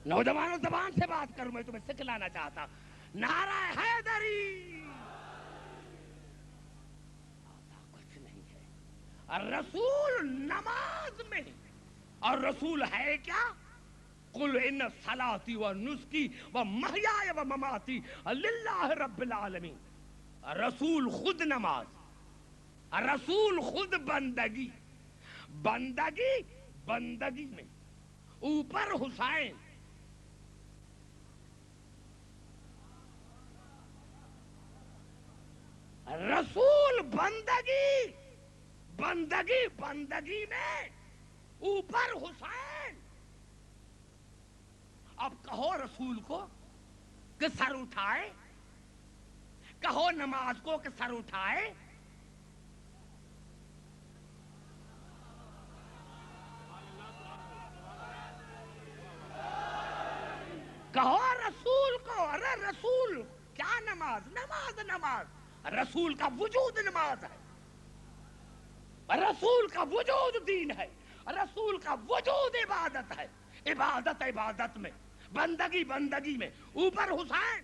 نوجوانوں زبان سے بات کروں، میں تمہیں سکھلانا چاہتا۔ نعرہ حیدری، رسول نماز میں، اور رسول ہے کیا؟ قل ان صلاتی و نسکی و محیای و مماتی للہ رب العالمین. رسول خود نماز، رسول خود بندگی، بندگی میں اوپر حسین. رسول بندگی میں اوپر حسین. اب کہو رسول کو کہ سر اٹھائے، کہو نماز کو کہ سر اٹھائے. کہو رسول کو، ارے رسول کیا نماز، نماز رسول کا وجود نماز ہے، رسول کا وجود دین ہے، رسول کا وجود عبادت ہے. عبادت میں، بندگی میں اوپر حسین.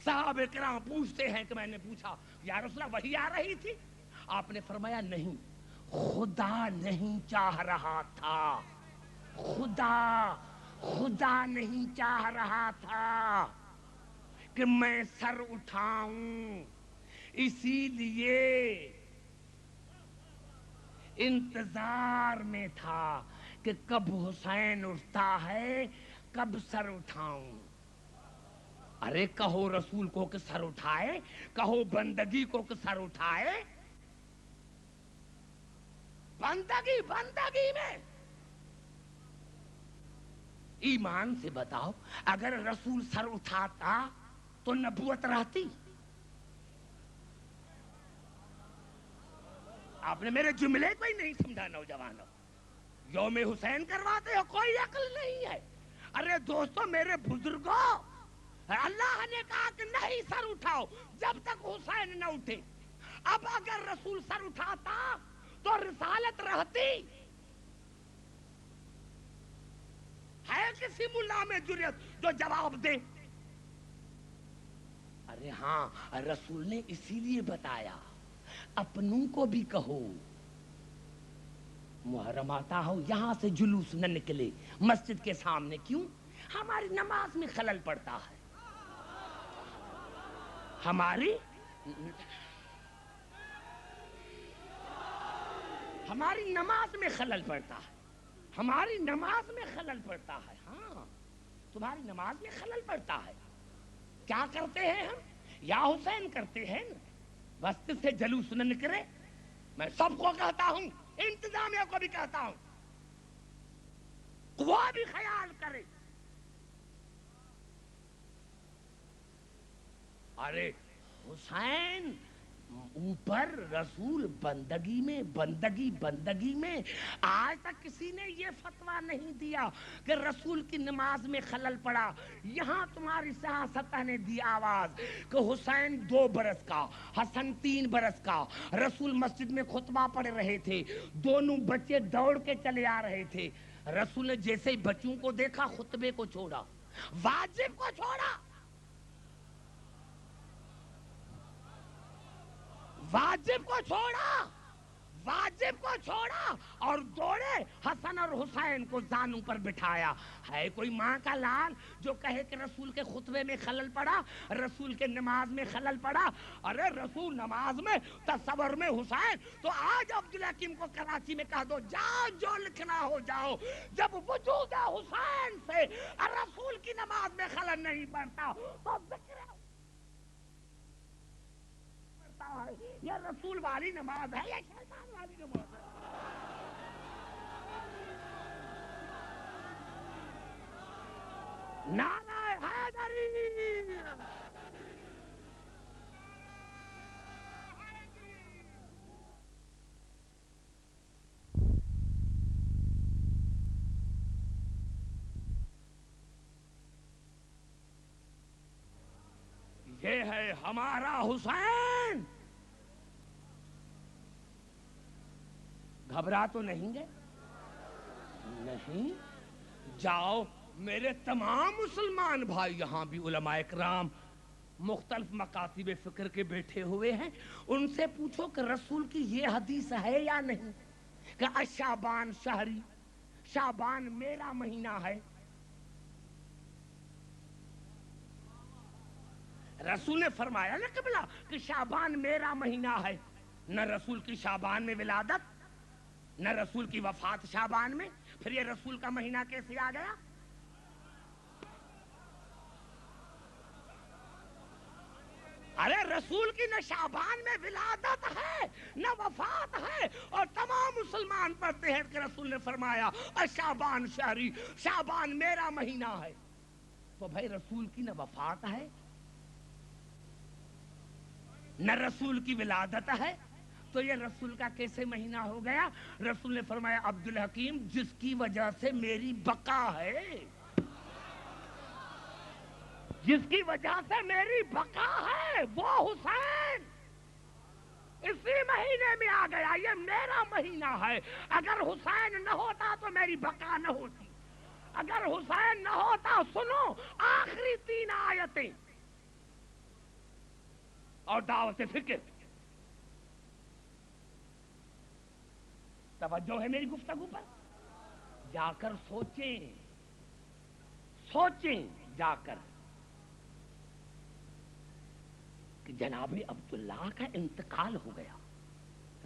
صحابہ کرام پوچھتے ہیں کہ میں نے پوچھا یا رسول اللہ وحی آ رہی تھی؟ آپ نے فرمایا نہیں، خدا نہیں چاہ رہا تھا، خدا نہیں چاہ رہا تھا کہ میں سر اٹھاؤں، اسی لیے انتظار میں تھا کہ کب حسین اٹھتا ہے، کب سر اٹھاؤں. ارے کہو رسول کو کہ سر اٹھائے، کہو بندگی کو کہ سر اٹھائے. بندگی میں ایمان سے بتاؤ، اگر رسول سر اٹھاتا تو نبوت رہتی؟ آپ نے میرے جملے کو ہی نہیں سمجھا نوجوانوں. یوم حسین کرواتے ہو، کوئی عقل نہیں ہے. ارے دوستو میرے بزرگوں، اللہ نے کہا کہ نہیں سر اٹھاؤ جب تک حسین نہ اٹھے. اب اگر رسول سر اٹھاتا تو رسالت رہتی؟ ہے کسی ملا میں جرأت جو جواب دے؟ ارے ہاں، رسول نے اسی لیے بتایا اپنوں کو بھی کہو محرم آتا ہو یہاں سے جلوس نہ نکلے مسجد کے سامنے. کیوں؟ ہماری نماز میں خلل پڑتا ہے، ہماری نماز میں خلل پڑتا ہے، ہماری نماز میں خلل پڑتا ہے. ہاں تمہاری نماز میں خلل پڑتا ہے. کیا کرتے ہیں ہم؟ یا حسین کرتے ہیں نا. مسجد سے جلوس نہ نکلے. میں سب کو کہتا ہوں، انتظامیہ کو بھی کہتا ہوں، وہ بھی خیال کرے. ارے حسین اوپر، رسول بندگی میں. آج تک کسی نے یہ فتویٰ نہیں دیا کہ رسول کی نماز میں خلل پڑا. یہاں تمہاری سیاست نے دی آواز کہ حسین 2 برس کا، حسن 3 برس کا. رسول مسجد میں خطبہ پڑھ رہے تھے، دونوں بچے دوڑ کے چلے آ رہے تھے. رسول نے جیسے ہی بچوں کو دیکھا خطبے کو چھوڑا، واجب کو چھوڑا، واجب کو چھوڑا اور دوڑے حسن اور حسین کو زانوں پر بٹھایا. ہے کوئی ماں کا لال جو کہے کہ رسول کے خطبے میں خلل پڑا، رسول کے نماز میں خلل پڑا؟ ارے رسول نماز میں، تصور میں حسین. تو آج عبدالحکیم کو کراچی میں کہہ دو جاؤ جو لکھنا ہو جاؤ، جب وجود حسین سے رسول کی نماز میں خلل نہیں پڑتا تو ذکر ہے. یہ رسول والی نماز ہے یا شیطان والی نماز ہے؟ نعرہ حیدری. یہ ہے ہمارا حسین. گھبرا تو نہیں گے؟ نہیں. جاؤ میرے تمام مسلمان بھائی، یہاں بھی علماء کرام مختلف مکاتب فکر کے بیٹھے ہوئے ہیں، ان سے پوچھو کہ رسول کی یہ حدیث ہے یا نہیں کہ شعبان شہری، شعبان میرا مہینہ ہے. رسول نے فرمایا نا قبلہ کہ شعبان میرا مہینہ ہے. نہ رسول کی شعبان میں ولادت، نہ رسول کی وفات شعبان میں، پھر یہ رسول کا مہینہ کیسے آ گیا؟ ارے رسول کی نہ شعبان میں ولادت ہے نہ وفات ہے، اور تمام مسلمان پڑھتے ہیں کہ رسول نے فرمایا شعبان شہری، شعبان میرا مہینہ ہے. تو بھائی رسول کی نہ وفات ہے نہ رسول کی ولادت ہے، تو یہ رسول کا کیسے مہینہ ہو گیا؟ رسول نے فرمایا عبدالحکیم جس کی وجہ سے میری بقا ہے، جس کی وجہ سے میری بقا ہے وہ حسین اسی مہینے میں آ گیا. یہ میرا مہینہ ہے. اگر حسین نہ ہوتا تو میری بقا نہ ہوتی. اگر حسین نہ ہوتا، سنو آخری 3 آیتیں اور دعوت فکر. توجہ ہے میری گفتگو پر؟ جا کر سوچیں جا کر کہ جناب عبداللہ کا انتقال ہو گیا،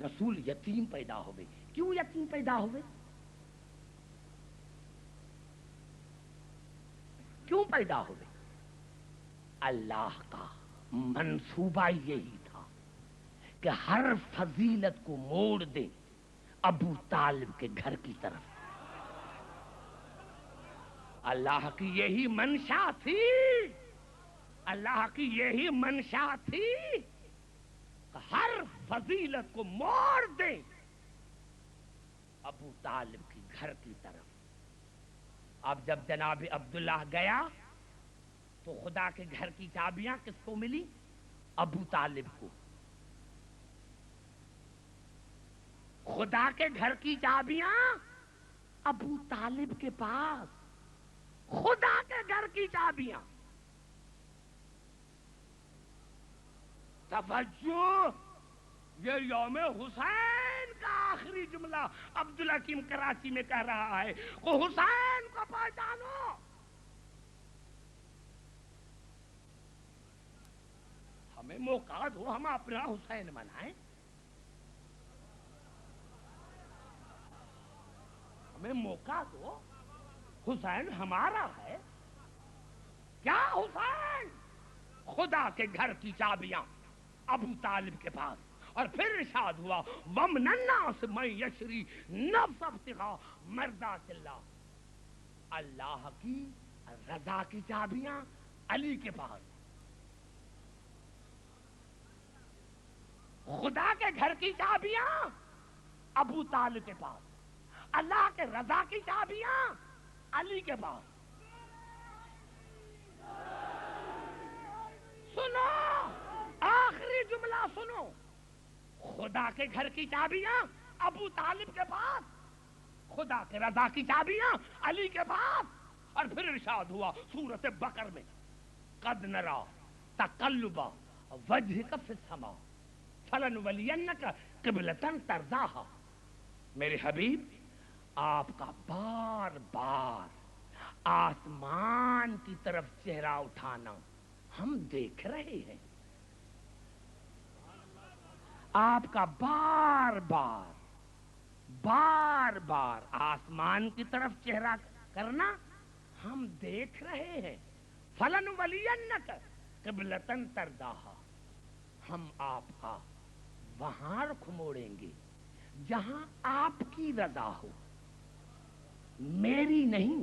رسول یتیم پیدا ہو گئے. کیوں یتیم پیدا ہوئے؟ کیوں پیدا ہوئے؟ اللہ کا منصوبہ یہی تھا کہ ہر فضیلت کو موڑ دے ابو طالب کے گھر کی طرف. اللہ کی یہی منشا تھی، اللہ کی یہی منشا تھی کہ ہر فضیلت کو موڑ دے ابو طالب کے گھر کی طرف. اب جب جناب عبداللہ گیا تو خدا کے گھر کی چابیاں کس کو ملی؟ ابو طالب کو. خدا کے گھر کی چابیاں ابو طالب کے پاس. خدا کے گھر کی چابیاں. توجہ، یہ یوم حسین کا آخری جملہ عبدالحکیم کراچی میں کہہ رہا ہے کہ حسین کو پہچانو. ہمیں موقع دو ہم اپنا حسین منائیں. ہمیں موقع دو، حسین ہمارا ہے. کیا حسین؟ خدا کے گھر کی چابیاں ابو طالب کے پاس. اور پھر ارشاد ہوا وَمِنَ النَّاسِ مَن يَشْرِي نَفْسَهُ ابْتِغَاءَ مَرْضَاتِ اللَّهِ. اللہ کی رضا کی چابیاں علی کے پاس. خدا کے گھر کی چابیاں ابو طالب کے پاس. اللہ کے رضا کی چابیاں علی کے پاس. سنو آخری جملہ سنو، خدا کے گھر کی چابیاں ابو طالب کے پاس، خدا کے رضا کی چابیاں علی کے پاس. اور پھر ارشاد ہوا سورۃ بقر میں قد نرا تقلب وجهک فی السماء فلنولینک قبلۃ ترضاها. میرے حبیب آپ کا بار بار آسمان کی طرف چہرہ اٹھانا ہم دیکھ رہے ہیں. آپ کا بار بار آسمان کی طرف چہرہ کرنا ہم دیکھ رہے ہیں. فَلَنُوَلِيَنَّكَ قِبْلَةً تَرْضَاهَا. ہم آپ کا وہاں رخ موڑیں گے جہاں آپ کی رضا ہو، میری نہیں.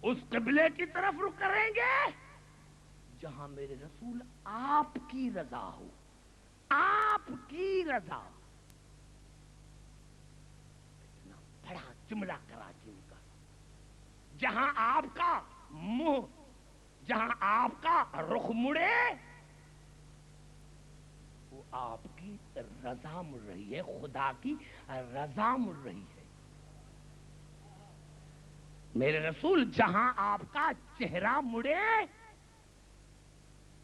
اس قبلے کی طرف رخ کریں گے جہاں میرے رسول آپ کی رضا ہو. آپ کی رضا. اتنا بڑا جملہ کراچی میں کہا. جہاں آپ کا منہ، جہاں آپ کا رخ مڑے وہ آپ کی رضا مڑ رہی ہے، خدا کی رضا مڑ رہی ہے. میرے رسول جہاں آپ کا چہرہ مڑے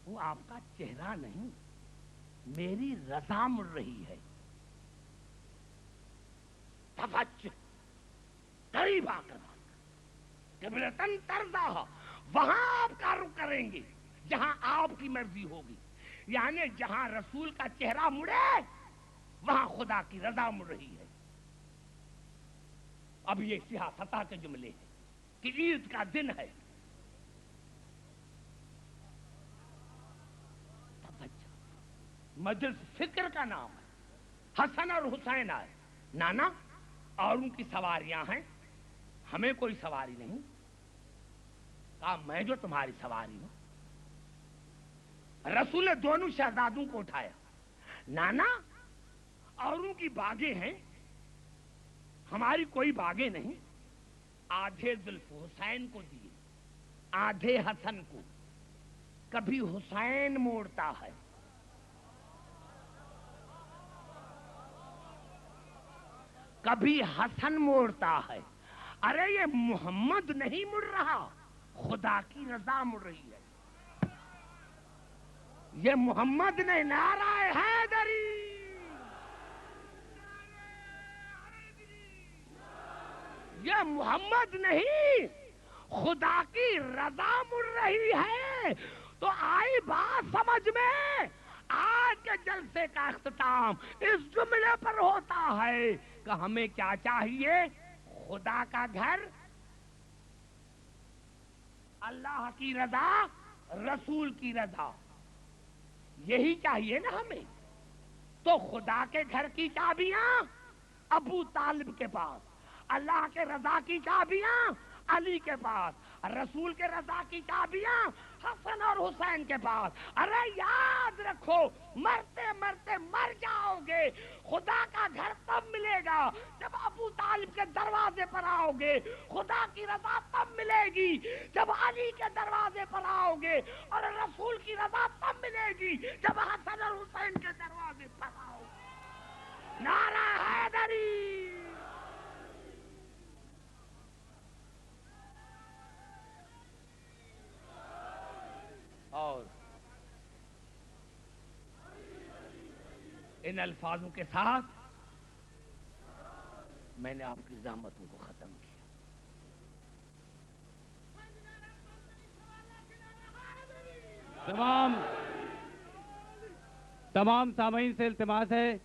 وہ آپ کا چہرہ نہیں، میری رضا مڑ رہی ہے. توجہ، قریب آ کر قبلتن ترضاها، وہاں آپ کا رخ کریں گے جہاں آپ کی مرضی ہوگی. یعنی جہاں رسول کا چہرہ مڑے وہاں خدا کی رضا مڑ رہی ہے. اب یہ سیاستہ کے جملے ہیں کہ عید کا دن ہے. مجلس فکر کا نام ہے. حسن اور حسین آئے، نانا اور ان کی سواریاں ہیں، ہمیں کوئی سواری نہیں. کہا میں جو تمہاری سواری ہوں. رسول نے دونوں شہزادوں کو اٹھایا، نانا اور ان کی باغیں ہیں، ہماری کوئی باغیں نہیں. آدھے زلف حسین کو دیے، آدھے حسن کو. کبھی حسین موڑتا ہے، کبھی حسن موڑتا ہے. ارے یہ محمد نہیں مڑ رہا، خدا کی رضا مڑ رہی ہے. یہ محمد نے نعرہ حیدری، یہ محمد نہیں، خدا کی رضا مڑ رہی ہے. تو آئی بات سمجھ میں. آج کے جلسے کا اختتام اس جملے پر ہوتا ہے کہ ہمیں کیا چاہیے؟ خدا کا گھر، اللہ کی رضا، رسول کی رضا، یہی چاہیے نا ہمیں. تو خدا کے گھر کی چابیاں ابو طالب کے پاس، اللہ کے رضا کی چابیاں علی کے پاس، رسول کے رضا کی چابیاں حسن اور حسین کے پاس. ارے یاد رکھو، مرتے مرتے مر جاؤ گے. خدا کا گھر تب ملے گا جب ابو طالب کے دروازے پر آؤ گے. خدا کی رضا تب ملے گی جب علی کے دروازے پر آؤ گے. اور رسول کی رضا تب ملے گی جب حسن اور حسین کے دروازے پر آؤ گے. نعرہ حیدری. اور ان الفاظوں کے ساتھ میں نے آپ کی زحمتوں کو ختم کیا. تمام سامعین سے التماس ہے